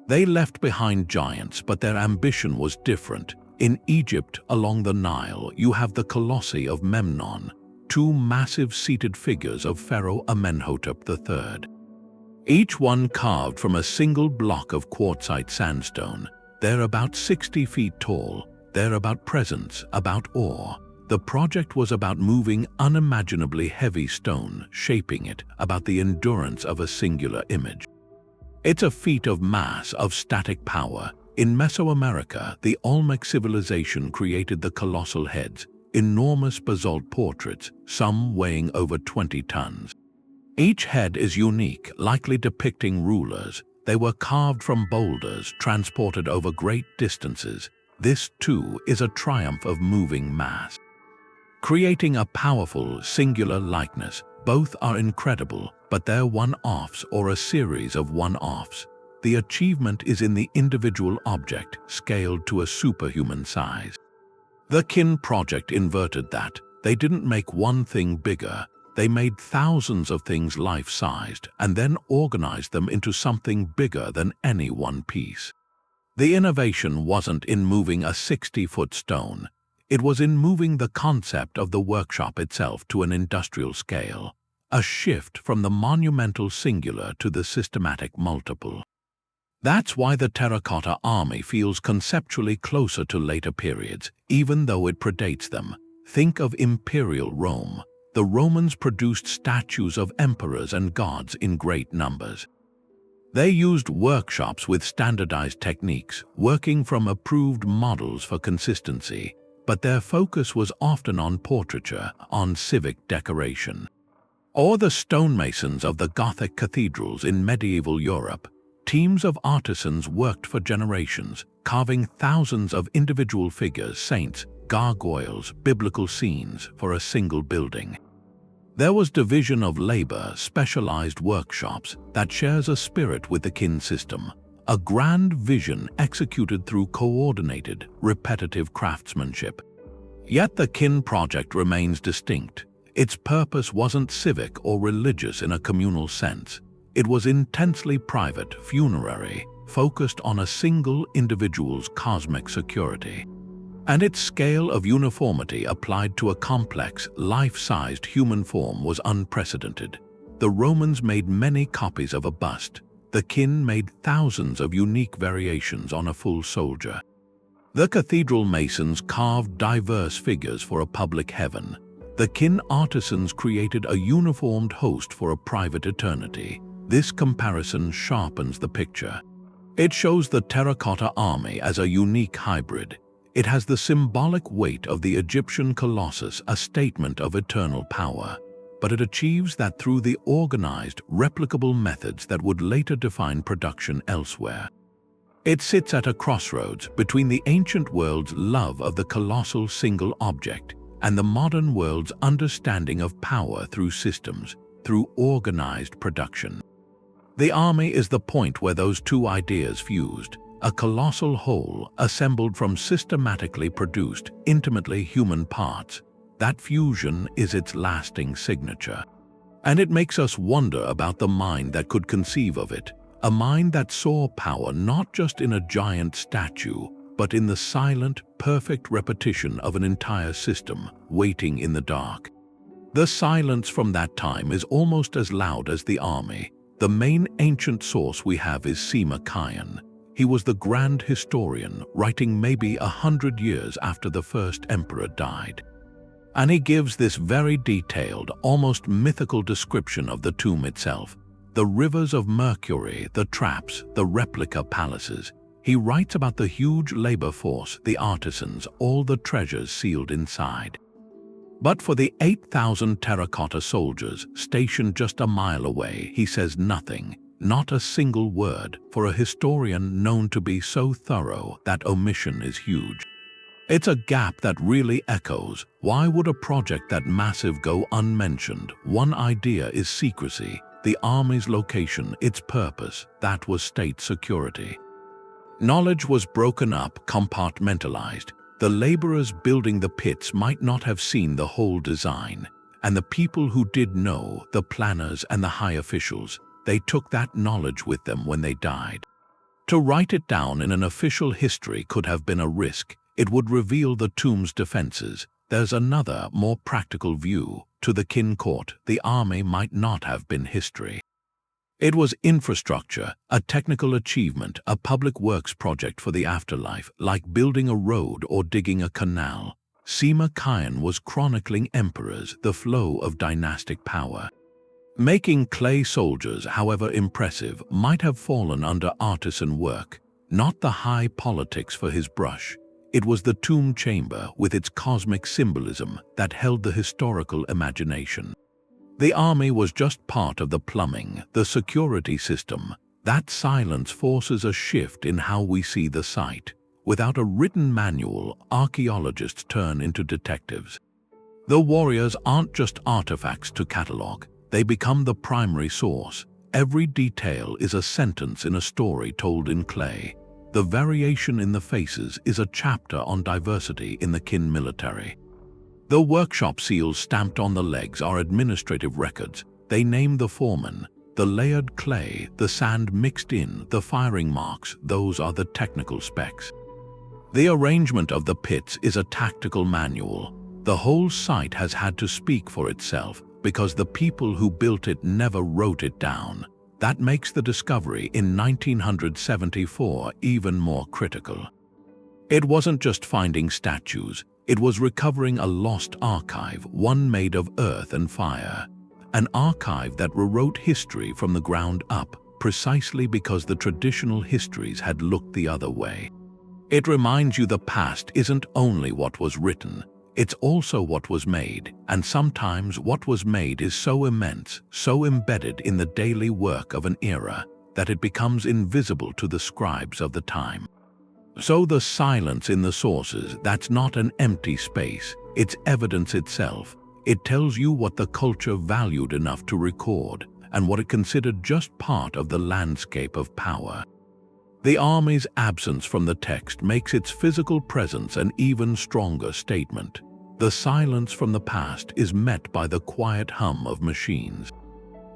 They left behind giants, but their ambition was different. In Egypt, along the Nile, you have the Colossi of Memnon, two massive seated figures of Pharaoh Amenhotep III. Each one carved from a single block of quartzite sandstone. They're about 60 feet tall. They're about presence, about awe. The project was about moving unimaginably heavy stone, shaping it, about the endurance of a singular image. It's a feat of mass, of static power. In Mesoamerica, the Olmec civilization created the colossal heads, enormous basalt portraits, some weighing over 20 tons. Each head is unique, likely depicting rulers. They were carved from boulders, transported over great distances. This, too, is a triumph of moving mass. creating a powerful, singular likeness. Both are incredible, but they're one-offs or a series of one-offs. The achievement is in the individual object, scaled to a superhuman size. The Kilns project inverted that. They didn't make one thing bigger. They made thousands of things life-sized and then organized them into something bigger than any one piece. The innovation wasn't in moving a 60-foot stone. It was in moving the concept of the workshop itself to an industrial scale, a shift from the monumental singular to the systematic multiple. That's why the Terracotta Army feels conceptually closer to later periods, even though it predates them. Think of Imperial Rome. The Romans produced statues of emperors and gods in great numbers. They used workshops with standardized techniques, working from approved models for consistency, but their focus was often on portraiture, on civic decoration. Or the stonemasons of the Gothic cathedrals in medieval Europe. Teams of artisans worked for generations, carving thousands of individual figures, saints, gargoyles, biblical scenes for a single building. There was division of labor, specialized workshops that shares a spirit with the Kilns system, a grand vision executed through coordinated, repetitive craftsmanship. Yet the Kilns project remains distinct. Its purpose wasn't civic or religious in a communal sense. It was intensely private, funerary, focused on a single individual's cosmic security. And its scale of uniformity applied to a complex, life-sized human form was unprecedented. The Romans made many copies of a bust. The Kilns made thousands of unique variations on a full soldier. The cathedral masons carved diverse figures for a public heaven. The Kilns artisans created a uniformed host for a private eternity. This comparison sharpens the picture. It shows the Terracotta Army as a unique hybrid. It has the symbolic weight of the Egyptian colossus, a statement of eternal power, but it achieves that through the organized, replicable methods that would later define production elsewhere. It sits at a crossroads between the ancient world's love of the colossal single object and the modern world's understanding of power through systems, through organized production. The army is the point where those two ideas fused, a colossal whole assembled from systematically produced, intimately human parts. That fusion is its lasting signature. And it makes us wonder about the mind that could conceive of it, a mind that saw power not just in a giant statue, but in the silent, perfect repetition of an entire system, waiting in the dark. The silence from that time is almost as loud as the army. The main ancient source we have is Sima Qian. He was the grand historian, writing maybe 100 years after the first emperor died. And he gives this very detailed, almost mythical description of the tomb itself. The rivers of Mercury, the traps, the replica palaces. He writes about the huge labor force, the artisans, all the treasures sealed inside. But for the 8,000 terracotta soldiers stationed just a mile away, he says nothing, not a single word, for a historian known to be so thorough that omission is huge. It's a gap that really echoes. Why would a project that massive go unmentioned? One idea is secrecy, the army's location, its purpose, that was state security. Knowledge was broken up, compartmentalized. The laborers building the pits might not have seen the whole design, and the people who did know, the planners and the high officials, they took that knowledge with them when they died. To write it down in an official history could have been a risk. It would reveal the tomb's defenses. There's another, more practical view. To the Kilns court, the army might not have been history. It was infrastructure, a technical achievement, a public works project for the afterlife, like building a road or digging a canal. Sima Qian was chronicling emperors, the flow of dynastic power. Making clay soldiers, however impressive, might have fallen under artisan work, not the high politics for his brush. It was the tomb chamber with its cosmic symbolism that held the historical imagination. The army was just part of the plumbing, the security system. That silence forces a shift in how we see the site. Without a written manual, archaeologists turn into detectives. The warriors aren't just artifacts to catalog, they become the primary source. Every detail is a sentence in a story told in clay. The variation in the faces is a chapter on diversity in the kin military. The workshop seals stamped on the legs are administrative records. They name the foreman. The layered clay, the sand mixed in, the firing marks, those are the technical specs. The arrangement of the pits is a tactical manual. The whole site has had to speak for itself because the people who built it never wrote it down. That makes the discovery in 1974 even more critical. It wasn't just finding statues, it was recovering a lost archive, one made of earth and fire. An archive that rewrote history from the ground up, precisely because the traditional histories had looked the other way. It reminds you the past isn't only what was written, it's also what was made, and sometimes what was made is so immense, so embedded in the daily work of an era, that it becomes invisible to the scribes of the time. So the silence in the sources, that's not an empty space, it's evidence itself. It tells you what the culture valued enough to record, and what it considered just part of the landscape of power. The army's absence from the text makes its physical presence an even stronger statement. The silence from the past is met by the quiet hum of machines.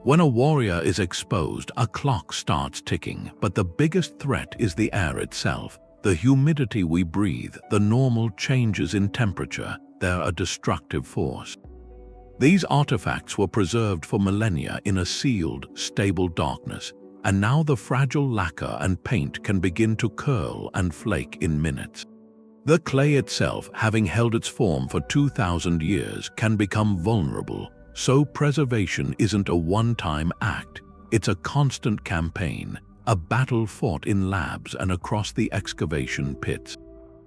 When a warrior is exposed, a clock starts ticking, but the biggest threat is the air itself. The humidity we breathe, the normal changes in temperature, they're a destructive force. These artifacts were preserved for millennia in a sealed, stable darkness, and now the fragile lacquer and paint can begin to curl and flake in minutes. The clay itself, having held its form for 2,000 years, can become vulnerable, so preservation isn't a one-time act, it's a constant campaign, a battle fought in labs and across the excavation pits.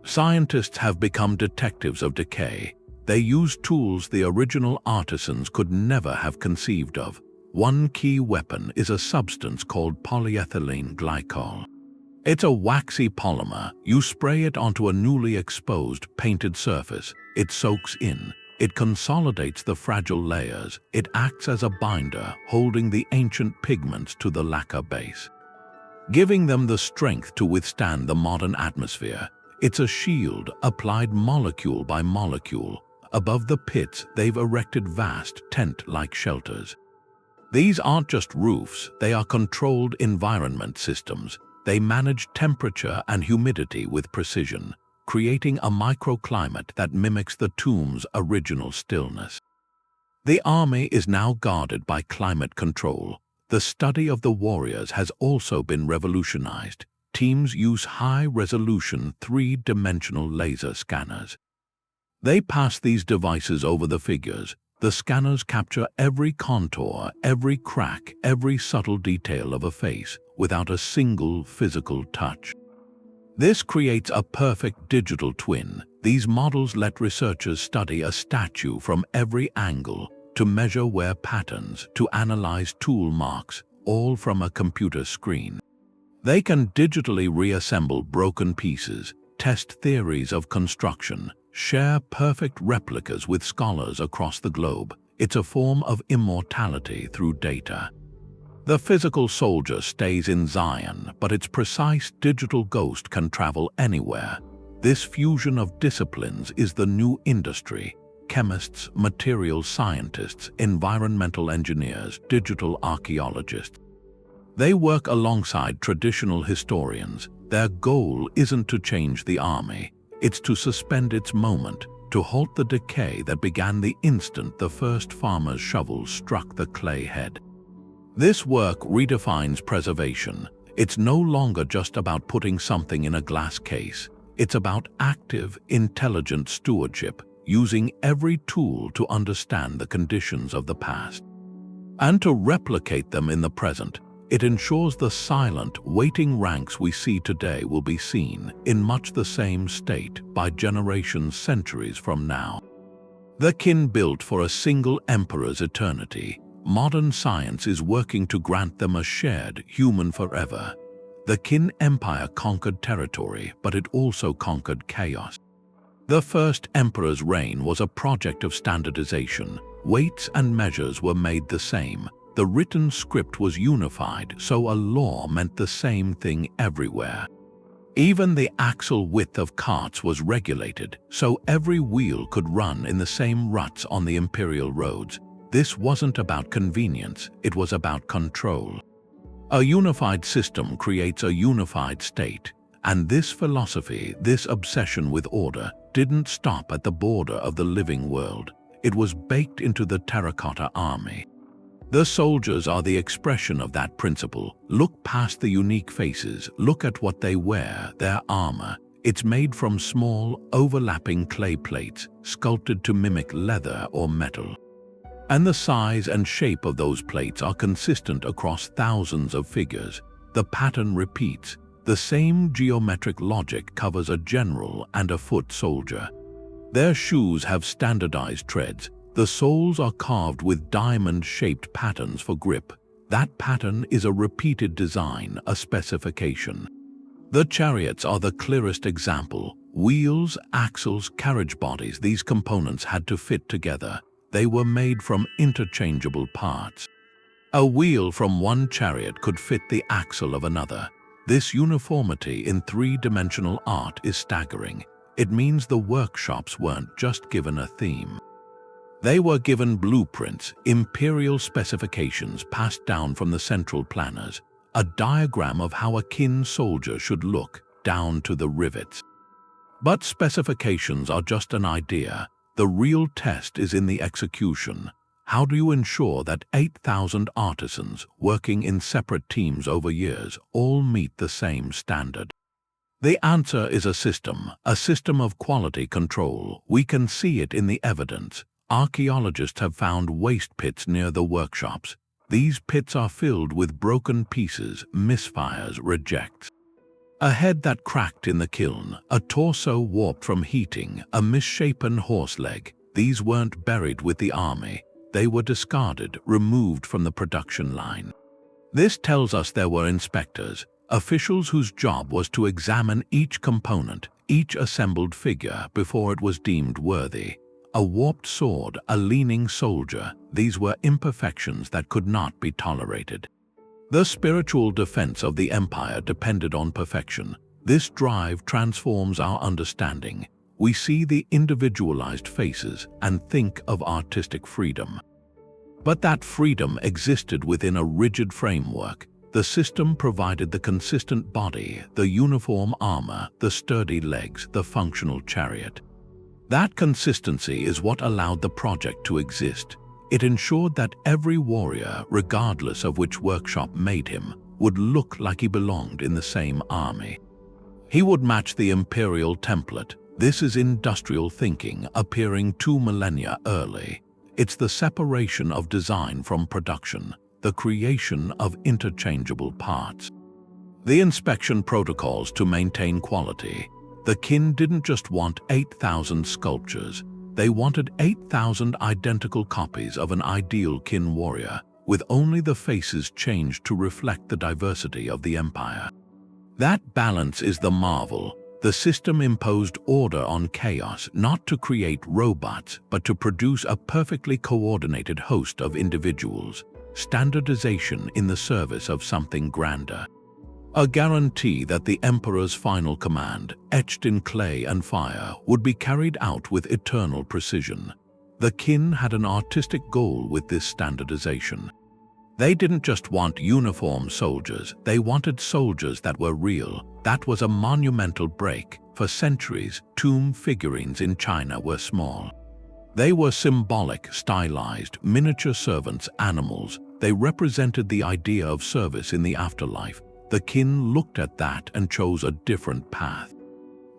Scientists have become detectives of decay. They use tools the original artisans could never have conceived of. One key weapon is a substance called polyethylene glycol. It's a waxy polymer. You spray it onto a newly exposed, painted surface. It soaks in. It consolidates the fragile layers. It acts as a binder, holding the ancient pigments to the lacquer base, giving them the strength to withstand the modern atmosphere. It's a shield applied molecule by molecule. Above the pits, they've erected vast tent-like shelters. These aren't just roofs, they are controlled environment systems. They manage temperature and humidity with precision, creating a microclimate that mimics the tomb's original stillness. The army is now guarded by climate control. The study of the warriors has also been revolutionized. Teams use high-resolution, three-dimensional laser scanners. They pass these devices over the figures. The scanners capture every contour, every crack, every subtle detail of a face, without a single physical touch. This creates a perfect digital twin. These models let researchers study a statue from every angle, to measure wear patterns, to analyze tool marks, all from a computer screen. They can digitally reassemble broken pieces, test theories of construction, share perfect replicas with scholars across the globe. It's a form of immortality through data. The physical soldier stays in Zion, but its precise digital ghost can travel anywhere. This fusion of disciplines is the new industry. Chemists, material scientists, environmental engineers, digital archaeologists. They work alongside traditional historians. Their goal isn't to change the army. It's to suspend its moment, to halt the decay that began the instant the first farmer's shovel struck the clay head. This work redefines preservation. It's no longer just about putting something in a glass case. It's about active, intelligent stewardship, using every tool to understand the conditions of the past and to replicate them in the present. It ensures the silent, waiting ranks we see today will be seen in much the same state by generations centuries from now. The kin built for a single emperor's eternity. Modern science is working to grant them a shared human forever. The kin empire conquered territory, but it also conquered chaos. The first emperor's reign was a project of standardization. Weights and measures were made the same. The written script was unified, so a law meant the same thing everywhere. Even the axle width of carts was regulated, so every wheel could run in the same ruts on the imperial roads. This wasn't about convenience, it was about control. A unified system creates a unified state, and this philosophy, this obsession with order, didn't stop at the border of the living world. It was baked into the Terracotta Army. The soldiers are the expression of that principle. Look past the unique faces, look at what they wear, their armor. It's made from small, overlapping clay plates, sculpted to mimic leather or metal. And the size and shape of those plates are consistent across thousands of figures. The pattern repeats. The same geometric logic covers a general and a foot soldier. Their shoes have standardized treads. The soles are carved with diamond-shaped patterns for grip. That pattern is a repeated design, a specification. The chariots are the clearest example. Wheels, axles, carriage bodies, these components had to fit together. They were made from interchangeable parts. A wheel from one chariot could fit the axle of another. This uniformity in three-dimensional art is staggering. It means the workshops weren't just given a theme. They were given blueprints, imperial specifications passed down from the central planners, a diagram of how a kin soldier should look, down to the rivets. But specifications are just an idea. The real test is in the execution. How do you ensure that 8,000 artisans, working in separate teams over years, all meet the same standard? The answer is a system of quality control. We can see it in the evidence. Archaeologists have found waste pits near the workshops. These pits are filled with broken pieces, misfires, rejects. A head that cracked in the kiln, a torso warped from heating, a misshapen horse leg. These weren't buried with the army. They were discarded, removed from the production line. This tells us there were inspectors, officials whose job was to examine each component, each assembled figure before it was deemed worthy. A warped sword, a leaning soldier, these were imperfections that could not be tolerated. The spiritual defense of the empire depended on perfection. This drive transforms our understanding. We see the individualized faces and think of artistic freedom. But that freedom existed within a rigid framework. The system provided the consistent body, the uniform armor, the sturdy legs, the functional chariot. That consistency is what allowed the project to exist. It ensured that every warrior, regardless of which workshop made him, would look like he belonged in the same army. He would match the imperial template. This is industrial thinking appearing 2 millennia early. It's the separation of design from production, the creation of interchangeable parts. The inspection protocols to maintain quality. The kin didn't just want 8,000 sculptures. They wanted 8,000 identical copies of an ideal kin warrior, with only the faces changed to reflect the diversity of the empire. That balance is the marvel. The system imposed order on chaos, not to create robots, but to produce a perfectly coordinated host of individuals. Standardization in the service of something grander. A guarantee that the emperor's final command, etched in clay and fire, would be carried out with eternal precision. The kin had an artistic goal with this standardization. They didn't just want uniform soldiers, they wanted soldiers that were real. That was a monumental break. For centuries, tomb figurines in China were small. They were symbolic, stylized, miniature servants, animals. They represented the idea of service in the afterlife. The kin looked at that and chose a different path.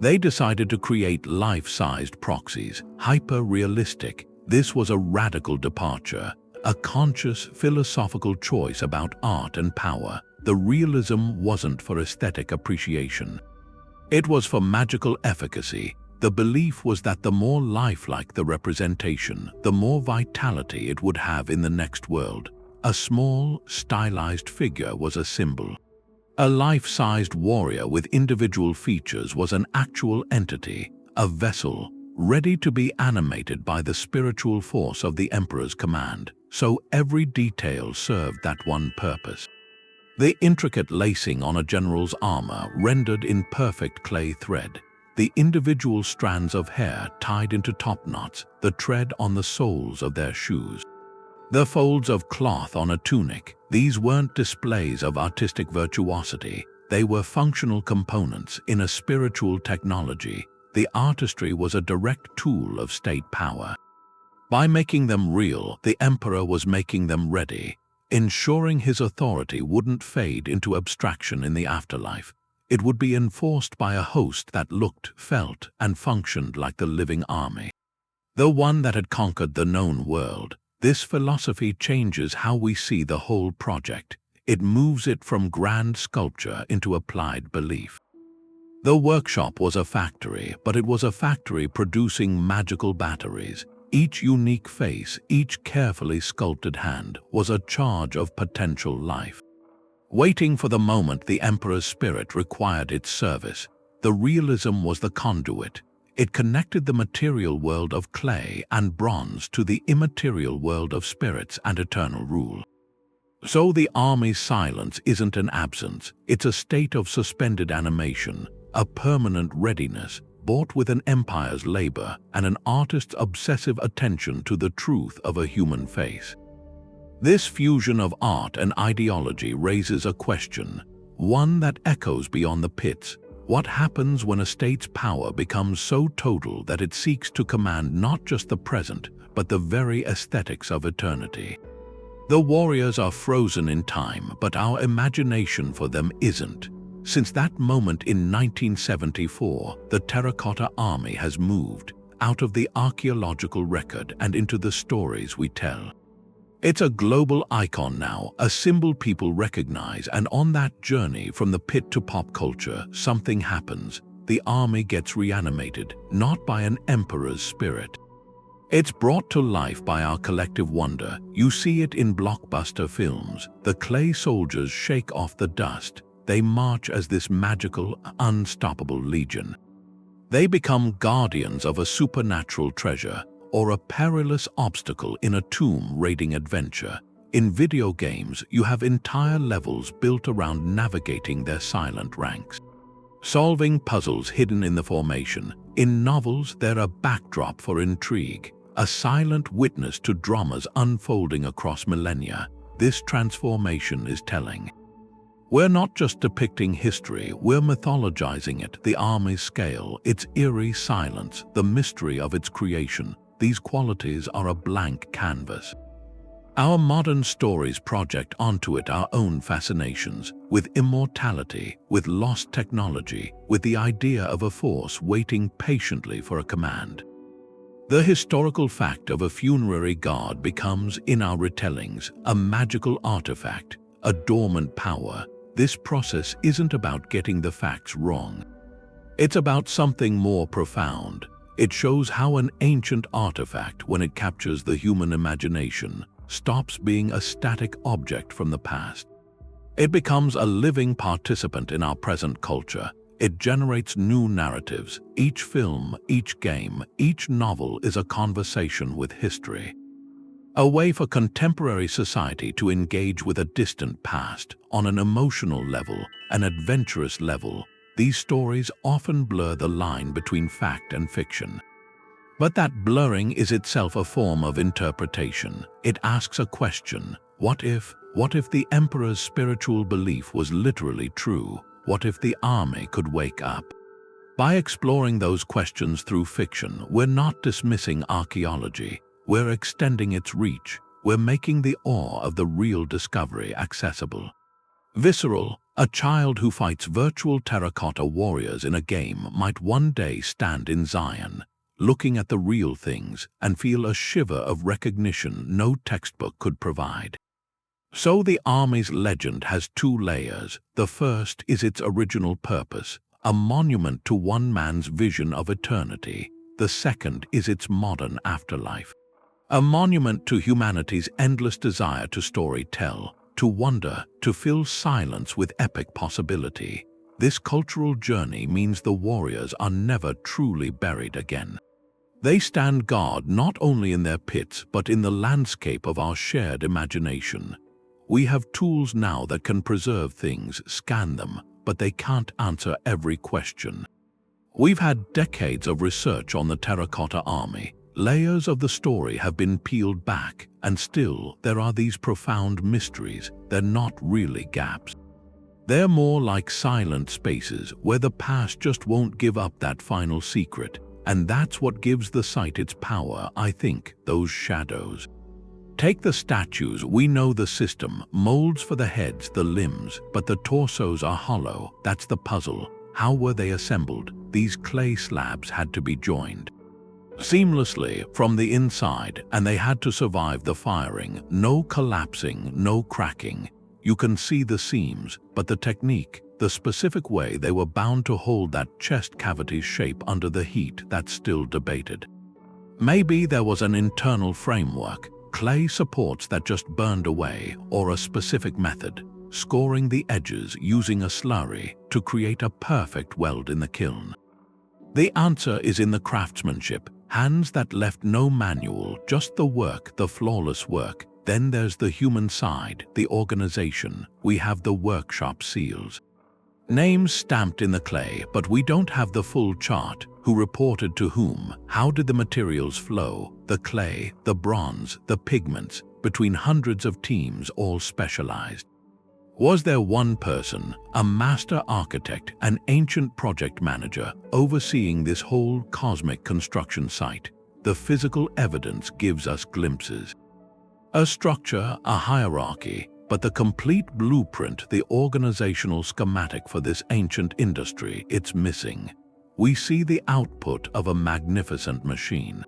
They decided to create life-sized proxies, hyper-realistic. This was a radical departure, a conscious philosophical choice about art and power. The realism wasn't for aesthetic appreciation. It was for magical efficacy. The belief was that the more lifelike the representation, the more vitality it would have in the next world. A small, stylized figure was a symbol. A life-sized warrior with individual features was an actual entity, a vessel ready to be animated by the spiritual force of the emperor's command, so every detail served that one purpose. The intricate lacing on a general's armor rendered in perfect clay thread, the individual strands of hair tied into top knots, the tread on the soles of their shoes. The folds of cloth on a tunic, these weren't displays of artistic virtuosity, they were functional components in a spiritual technology. The artistry was a direct tool of state power. By making them real, the emperor was making them ready, ensuring his authority wouldn't fade into abstraction in the afterlife. It would be enforced by a host that looked, felt, and functioned like the living army. The one that had conquered the known world. This philosophy changes how we see the whole project. It moves it from grand sculpture into applied belief. The workshop was a factory, but it was a factory producing magical batteries. Each unique face, each carefully sculpted hand, was a charge of potential life. Waiting for the moment the emperor's spirit required its service, the realism was the conduit. It connected the material world of clay and bronze to the immaterial world of spirits and eternal rule. So the army's silence isn't an absence, it's a state of suspended animation, a permanent readiness, bought with an empire's labor and an artist's obsessive attention to the truth of a human face. This fusion of art and ideology raises a question, one that echoes beyond the pits. What happens when a state's power becomes so total that it seeks to command not just the present, but the very aesthetics of eternity? The warriors are frozen in time, but our imagination for them isn't. Since that moment in 1974, the Terracotta Army has moved out of the archaeological record and into the stories we tell. It's a global icon now, a symbol people recognize, and on that journey from the pit to pop culture, something happens. The army gets reanimated, not by an emperor's spirit. It's brought to life by our collective wonder. You see it in blockbuster films. The clay soldiers shake off the dust. They march as this magical, unstoppable legion. They become guardians of a supernatural treasure or a perilous obstacle in a tomb-raiding adventure. In video games, you have entire levels built around navigating their silent ranks, solving puzzles hidden in the formation. In novels, they're a backdrop for intrigue, a silent witness to dramas unfolding across millennia. This transformation is telling. We're not just depicting history, we're mythologizing it. The army's scale, its eerie silence, the mystery of its creation. These qualities are a blank canvas. Our modern stories project onto it our own fascinations, with immortality, with lost technology, with the idea of a force waiting patiently for a command. The historical fact of a funerary god becomes, in our retellings, a magical artifact, a dormant power. This process isn't about getting the facts wrong. It's about something more profound. It shows how an ancient artifact, when it captures the human imagination, stops being a static object from the past. It becomes a living participant in our present culture. It generates new narratives. Each film, each game, each novel is a conversation with history. A way for contemporary society to engage with a distant past on an emotional level, an adventurous level. These stories often blur the line between fact and fiction. But that blurring is itself a form of interpretation. It asks a question. What if the emperor's spiritual belief was literally true? What if the army could wake up? By exploring those questions through fiction, we're not dismissing archaeology. We're extending its reach. We're making the awe of the real discovery accessible. Visceral, a child who fights virtual terracotta warriors in a game might one day stand in Zion, looking at the real things, and feel a shiver of recognition no textbook could provide. So the army's legend has two layers. The first is its original purpose, a monument to one man's vision of eternity. The second is its modern afterlife, a monument to humanity's endless desire to story tell, to wonder, to fill silence with epic possibility. This cultural journey means the warriors are never truly buried again. They stand guard not only in their pits but in the landscape of our shared imagination. We have tools now that can preserve things, scan them, but they can't answer every question. We've had decades of research on the Terracotta Army. Layers of the story have been peeled back, and still there are these profound mysteries. They're not really gaps. They're more like silent spaces where the past just won't give up that final secret. And that's what gives the site its power, I think, those shadows. Take the statues. We know the system, molds for the heads, the limbs, but the torsos are hollow. That's the puzzle. How were they assembled? These clay slabs had to be joined seamlessly from the inside, and they had to survive the firing. No collapsing, no cracking. You can see the seams, but the technique, the specific way they were bound to hold that chest cavity shape under the heat, that's still debated. Maybe there was an internal framework, clay supports that just burned away, or a specific method, scoring the edges using a slurry to create a perfect weld in the kiln. The answer is in the craftsmanship, hands that left no manual, just the work, the flawless work. Then there's the human side, the organization. We have the workshop seals. Names stamped in the clay, but we don't have the full chart. Who reported to whom? How did the materials flow? The clay, the bronze, the pigments, between hundreds of teams, all specialized. Was there one person, a master architect, an ancient project manager, overseeing this whole cosmic construction site? The physical evidence gives us glimpses. A structure, a hierarchy, but the complete blueprint, the organizational schematic for this ancient industry, it's missing. We see the output of a magnificent machine,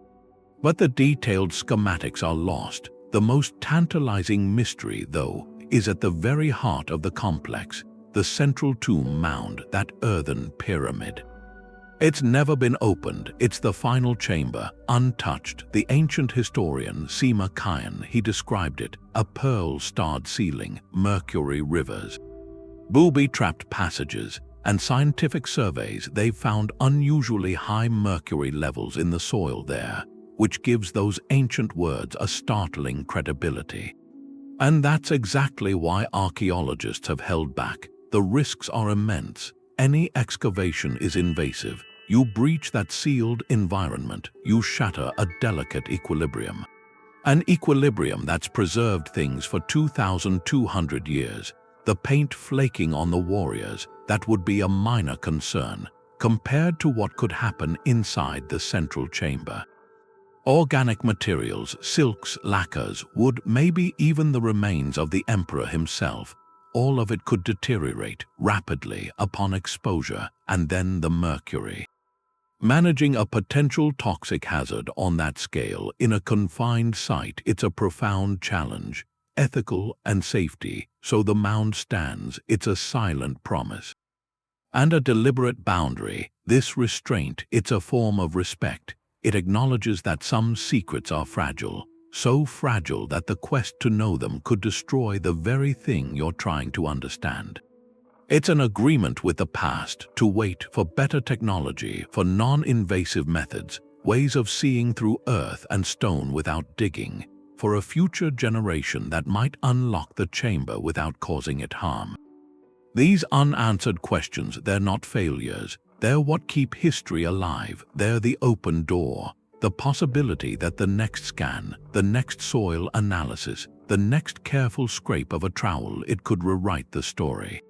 but the detailed schematics are lost. The most tantalizing mystery, though, is at the very heart of the complex, the central tomb mound, that earthen pyramid. It's never been opened. It's the final chamber, untouched. The ancient historian Sima Qian, he described it, a pearl-starred ceiling, Mercury rivers, booby-trapped passages, and scientific surveys. They've found unusually high mercury levels in the soil there, which gives those ancient words a startling credibility. And that's exactly why archaeologists have held back. The risks are immense. Any excavation is invasive. You breach that sealed environment, you shatter a delicate equilibrium. An equilibrium that's preserved things for 2,200 years. The paint flaking on the warriors, that would be a minor concern, compared to what could happen inside the central chamber. Organic materials, silks, lacquers, wood, maybe even the remains of the emperor himself. All of it could deteriorate rapidly upon exposure, and then the mercury. Managing a potential toxic hazard on that scale in a confined site, it's a profound challenge, ethical and safety. So the mound stands, it's a silent promise. And a deliberate boundary, this restraint, it's a form of respect. It acknowledges that some secrets are fragile, so fragile that the quest to know them could destroy the very thing you're trying to understand. It's an agreement with the past to wait for better technology, for non-invasive methods, ways of seeing through earth and stone without digging, for a future generation that might unlock the chamber without causing it harm. These unanswered questions, they're not failures. They're what keep history alive. They're the open door, the possibility that the next scan, the next soil analysis, the next careful scrape of a trowel, it could rewrite the story.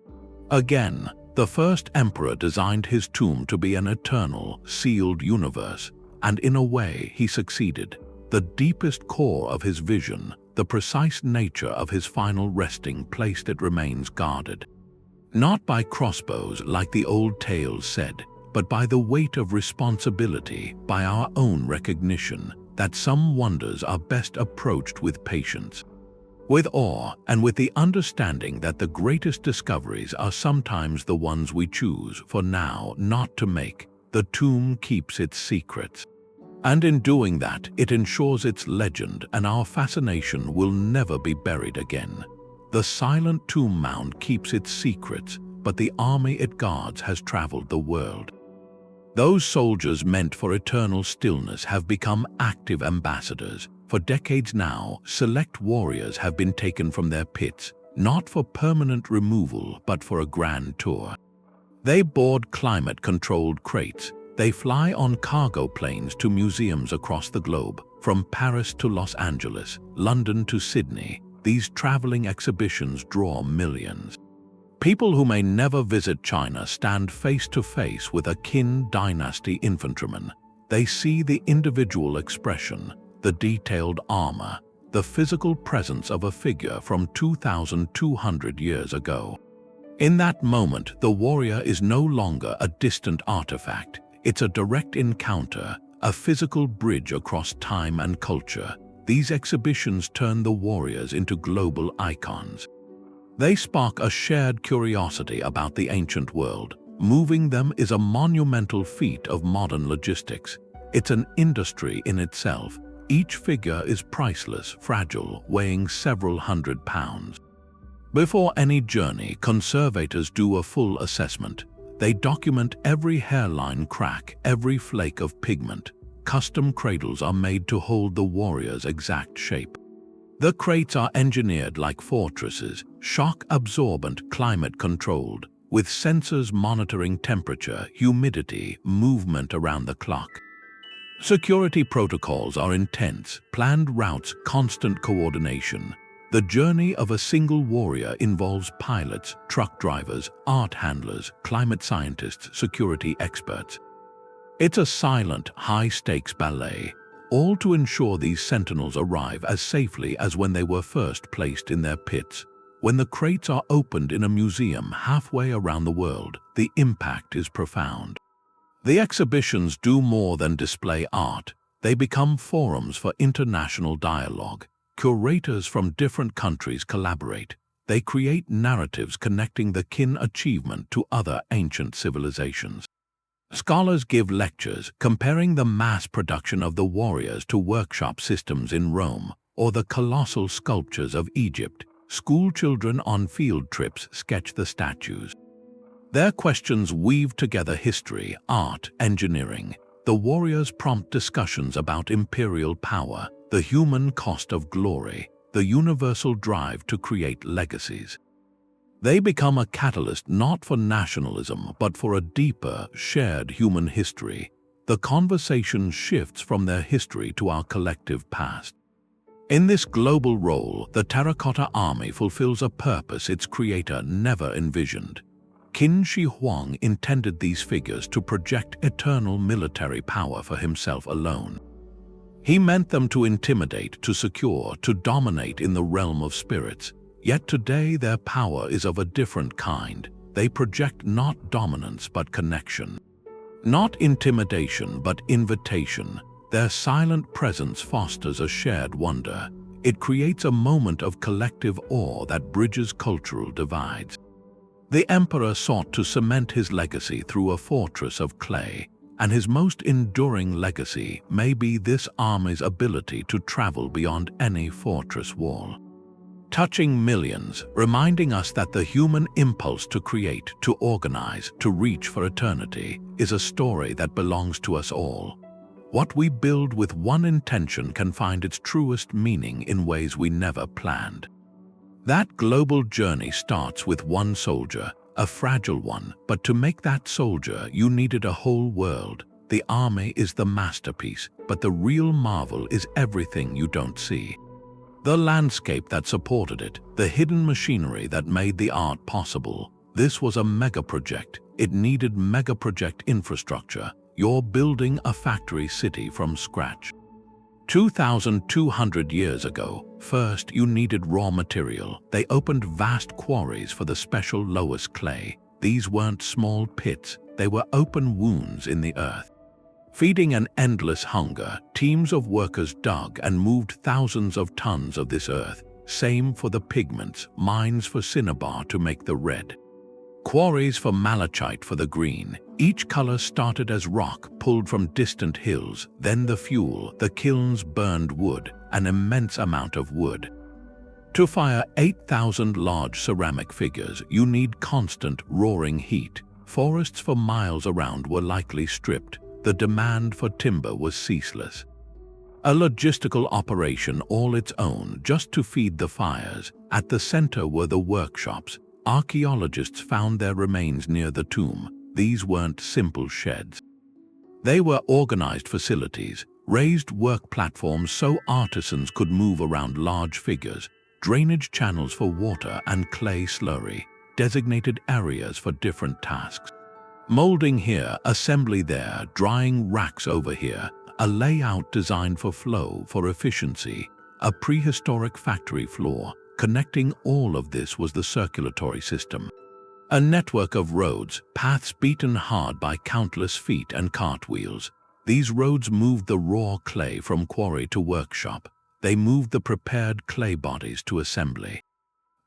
Again, the first emperor designed his tomb to be an eternal, sealed universe, and in a way he succeeded. The deepest core of his vision, the precise nature of his final resting place, it remains guarded. Not by crossbows like the old tales said, but by the weight of responsibility, by our own recognition that some wonders are best approached with patience, with awe, and with the understanding that the greatest discoveries are sometimes the ones we choose for now not to make. The tomb keeps its secrets. And in doing that, it ensures its legend and our fascination will never be buried again. The silent tomb mound keeps its secrets, but the army it guards has traveled the world. Those soldiers meant for eternal stillness have become active ambassadors. For decades now, select warriors have been taken from their pits, not for permanent removal, but for a grand tour. They board climate-controlled crates. They fly on cargo planes to museums across the globe, from Paris to Los Angeles, London to Sydney. These traveling exhibitions draw millions. People who may never visit China stand face to face with a Qin dynasty infantryman. They see the individual expression, the detailed armor, the physical presence of a figure from 2,200 years ago. In that moment, the warrior is no longer a distant artifact. It's a direct encounter, a physical bridge across time and culture. These exhibitions turn the warriors into global icons. They spark a shared curiosity about the ancient world. Moving them is a monumental feat of modern logistics. It's an industry in itself. Each figure is priceless, fragile, weighing several hundred pounds. Before any journey, conservators do a full assessment. They document every hairline crack, every flake of pigment. Custom cradles are made to hold the warrior's exact shape. The crates are engineered like fortresses, shock-absorbent, climate-controlled, with sensors monitoring temperature, humidity, movement around the clock. Security protocols are intense, planned routes, constant coordination. The journey of a single warrior involves pilots, truck drivers, art handlers, climate scientists, security experts. It's a silent, high-stakes ballet, all to ensure these sentinels arrive as safely as when they were first placed in their pits. When the crates are opened in a museum halfway around the world, the impact is profound. The exhibitions do more than display art. They become forums for international dialogue. Curators from different countries collaborate. They create narratives connecting the Qin achievement to other ancient civilizations. Scholars give lectures comparing the mass production of the warriors to workshop systems in Rome or the colossal sculptures of Egypt. School children on field trips sketch the statues. Their questions weave together history, art, engineering. The warriors prompt discussions about imperial power, the human cost of glory, the universal drive to create legacies. They become a catalyst not for nationalism but for a deeper, shared human history. The conversation shifts from their history to our collective past. In this global role, the Terracotta Army fulfills a purpose its creator never envisioned. Qin Shi Huang intended these figures to project eternal military power for himself alone. He meant them to intimidate, to secure, to dominate in the realm of spirits. Yet today their power is of a different kind. They project not dominance but connection. Not intimidation but invitation. Their silent presence fosters a shared wonder. It creates a moment of collective awe that bridges cultural divides. The emperor sought to cement his legacy through a fortress of clay, and his most enduring legacy may be this army's ability to travel beyond any fortress wall. Touching millions, reminding us that the human impulse to create, to organize, to reach for eternity is a story that belongs to us all. What we build with one intention can find its truest meaning in ways we never planned. That global journey starts with one soldier, a fragile one, but to make that soldier, you needed a whole world. The army is the masterpiece, but the real marvel is everything you don't see. The landscape that supported it, the hidden machinery that made the art possible. This was a mega-project. It needed mega-project infrastructure. You're building a factory city from scratch. 2,200 years ago, first you needed raw material. They opened vast quarries for the special lowest clay. These weren't small pits, they were open wounds in the earth. Feeding an endless hunger, teams of workers dug and moved thousands of tons of this earth. Same for the pigments, mines for cinnabar to make the red. Quarries for malachite for the green. Each color started as rock pulled from distant hills, then the fuel. The kilns burned wood, an immense amount of wood. To fire 8,000 large ceramic figures, you need constant, roaring heat. Forests for miles around were likely stripped. The demand for timber was ceaseless. A logistical operation all its own just to feed the fires. At the center were the workshops. Archaeologists found their remains near the tomb. These weren't simple sheds. They were organized facilities, raised work platforms so artisans could move around large figures, drainage channels for water and clay slurry, designated areas for different tasks. Molding here, assembly there, drying racks over here, a layout designed for flow, for efficiency, a prehistoric factory floor. Connecting all of this was the circulatory system. A network of roads, paths beaten hard by countless feet and cartwheels. These roads moved the raw clay from quarry to workshop. They moved the prepared clay bodies to assembly.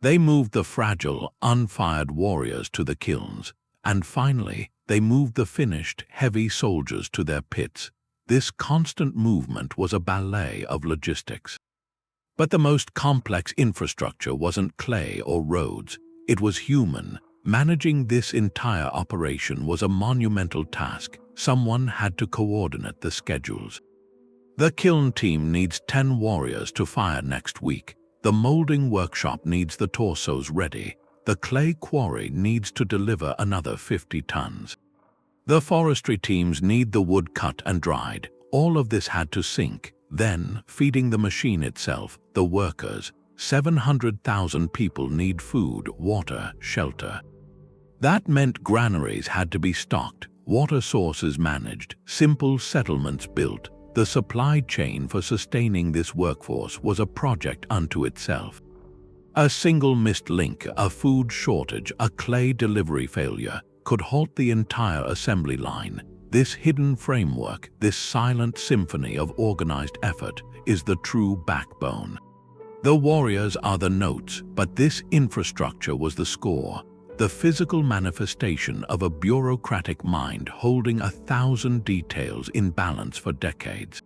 They moved the fragile, unfired warriors to the kilns. And finally, they moved the finished, heavy soldiers to their pits. This constant movement was a ballet of logistics. But the most complex infrastructure wasn't clay or roads. It was human. Managing this entire operation was a monumental task. Someone had to coordinate the schedules. The kiln team needs 10 warriors to fire next week. The molding workshop needs the torsos ready. The clay quarry needs to deliver another 50 tons. The forestry teams need the wood cut and dried. All of this had to sync. Then, feeding the machine itself, the workers, 700,000 people need food, water, shelter. That meant granaries had to be stocked, water sources managed, simple settlements built. The supply chain for sustaining this workforce was a project unto itself. A single missed link, a food shortage, a clay delivery failure could halt the entire assembly line. This hidden framework, this silent symphony of organized effort, is the true backbone. The warriors are the notes, but this infrastructure was the score. The physical manifestation of a bureaucratic mind holding 1,000 details in balance for decades.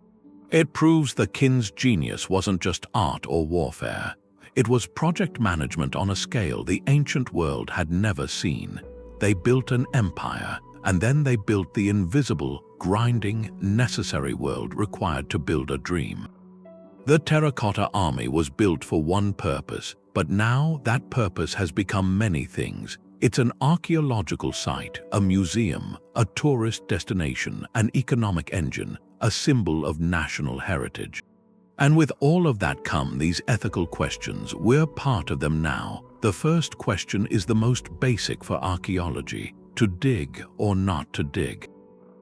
It proves the kin's genius wasn't just art or warfare. It was project management on a scale the ancient world had never seen. They built an empire, and then they built the invisible, grinding, necessary world required to build a dream. The Terracotta Army was built for one purpose, but now that purpose has become many things. It's an archaeological site, a museum, a tourist destination, an economic engine, a symbol of national heritage. And with all of that come these ethical questions. We're part of them now. The first question is the most basic for archaeology: to dig or not to dig.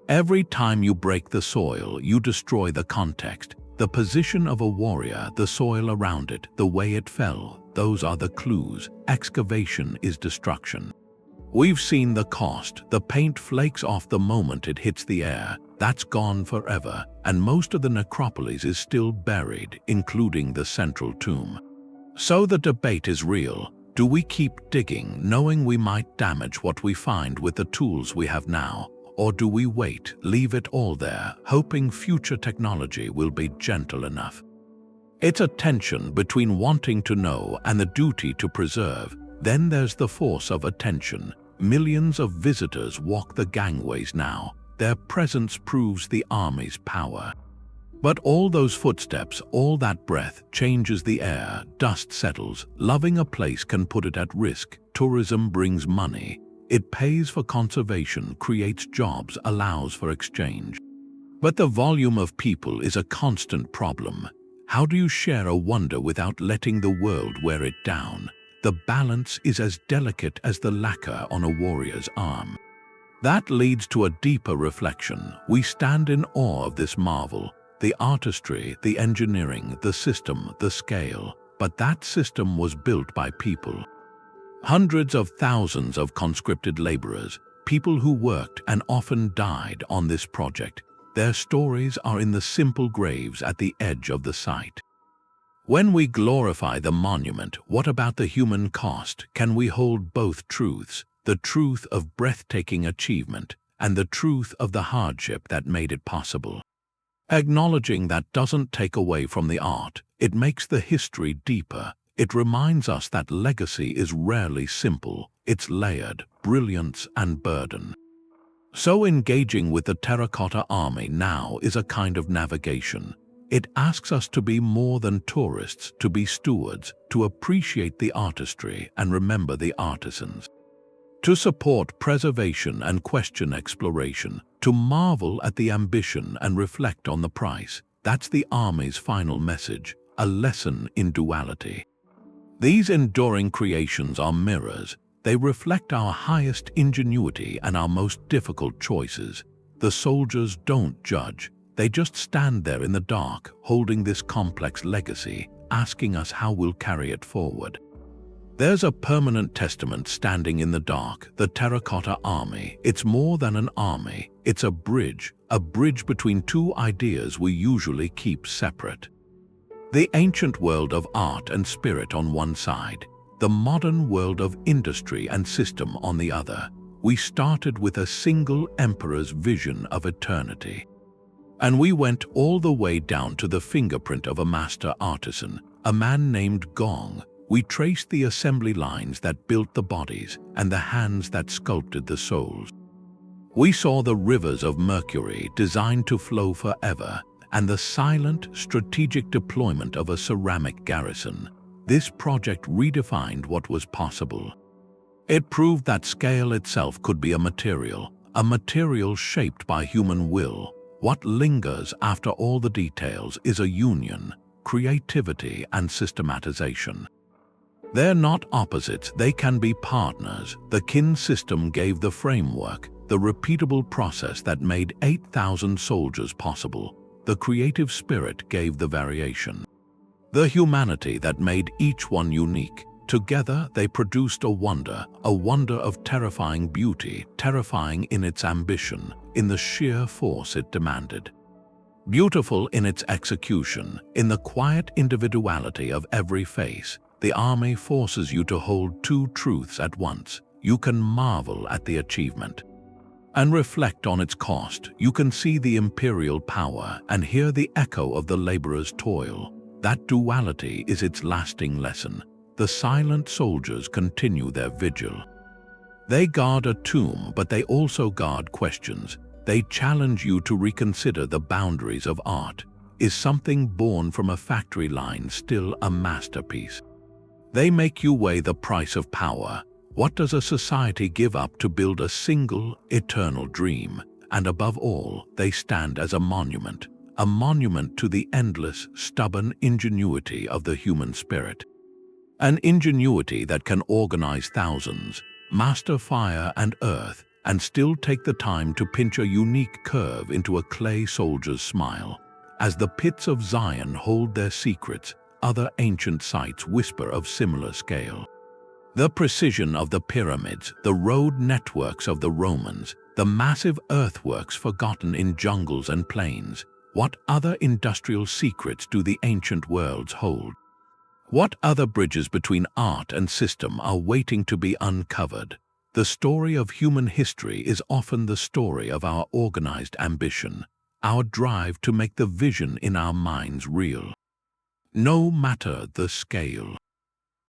Every time you break the soil, you destroy the context. The position of a warrior, the soil around it, the way it fell, those are the clues. Excavation is destruction. We've seen the cost. The paint flakes off the moment it hits the air. That's gone forever, and most of the necropolis is still buried, including the central tomb. So the debate is real. Do we keep digging, knowing we might damage what we find with the tools we have now? Or do we wait, leave it all there, hoping future technology will be gentle enough? It's a tension between wanting to know and the duty to preserve. Then there's the force of attention. Millions of visitors walk the gangways now. Their presence proves the army's power. But all those footsteps, all that breath, changes the air. Dust settles. Loving a place can put it at risk. Tourism brings money. It pays for conservation, creates jobs, allows for exchange. But the volume of people is a constant problem. How do you share a wonder without letting the world wear it down? The balance is as delicate as the lacquer on a warrior's arm. That leads to a deeper reflection. We stand in awe of this marvel, the artistry, the engineering, the system, the scale. But that system was built by people. Hundreds of thousands of conscripted laborers, people who worked and often died on this project. Their stories are in the simple graves at the edge of the site. When we glorify the monument, what about the human cost? Can we hold both truths, the truth of breathtaking achievement and the truth of the hardship that made it possible? Acknowledging that doesn't take away from the art, it makes the history deeper. It reminds us that legacy is rarely simple, it's layered, brilliance and burden. So engaging with the Terracotta Army now is a kind of navigation. It asks us to be more than tourists, to be stewards, to appreciate the artistry and remember the artisans. To support preservation and question exploration, to marvel at the ambition and reflect on the price. That's the Army's final message, a lesson in duality. These enduring creations are mirrors. They reflect our highest ingenuity and our most difficult choices. The soldiers don't judge. They just stand there in the dark, holding this complex legacy, asking us how we'll carry it forward. There's a permanent testament standing in the dark, the Terracotta Army. It's more than an army. It's a bridge between two ideas we usually keep separate. The ancient world of art and spirit on one side, the modern world of industry and system on the other. We started with a single emperor's vision of eternity. And we went all the way down to the fingerprint of a master artisan, a man named Gong. We traced the assembly lines that built the bodies and the hands that sculpted the souls. We saw the rivers of Mercury designed to flow forever and the silent, strategic deployment of a ceramic garrison. This project redefined what was possible. It proved that scale itself could be a material shaped by human will. What lingers after all the details is a union, creativity and systematization. They're not opposites, they can be partners. The Kilns system gave the framework, the repeatable process that made 8,000 soldiers possible. The creative spirit gave the variation. The humanity that made each one unique. Together they produced a wonder of terrifying beauty, terrifying in its ambition, in the sheer force it demanded. Beautiful in its execution, in the quiet individuality of every face. The army forces you to hold two truths at once. You can marvel at the achievement and reflect on its cost. You can see the imperial power and hear the echo of the laborer's toil. That duality is its lasting lesson. The silent soldiers continue their vigil. They guard a tomb, but they also guard questions. They challenge you to reconsider the boundaries of art. Is something born from a factory line still a masterpiece? They make you weigh the price of power. What does a society give up to build a single, eternal dream? And above all, they stand as a monument to the endless, stubborn ingenuity of the human spirit. An ingenuity that can organize thousands, master fire and earth, and still take the time to pinch a unique curve into a clay soldier's smile. As the pits of Zion hold their secrets, other ancient sites whisper of similar scale. The precision of the pyramids, the road networks of the Romans, the massive earthworks forgotten in jungles and plains. What other industrial secrets do the ancient worlds hold? What other bridges between art and system are waiting to be uncovered? The story of human history is often the story of our organized ambition, our drive to make the vision in our minds real. No matter the scale.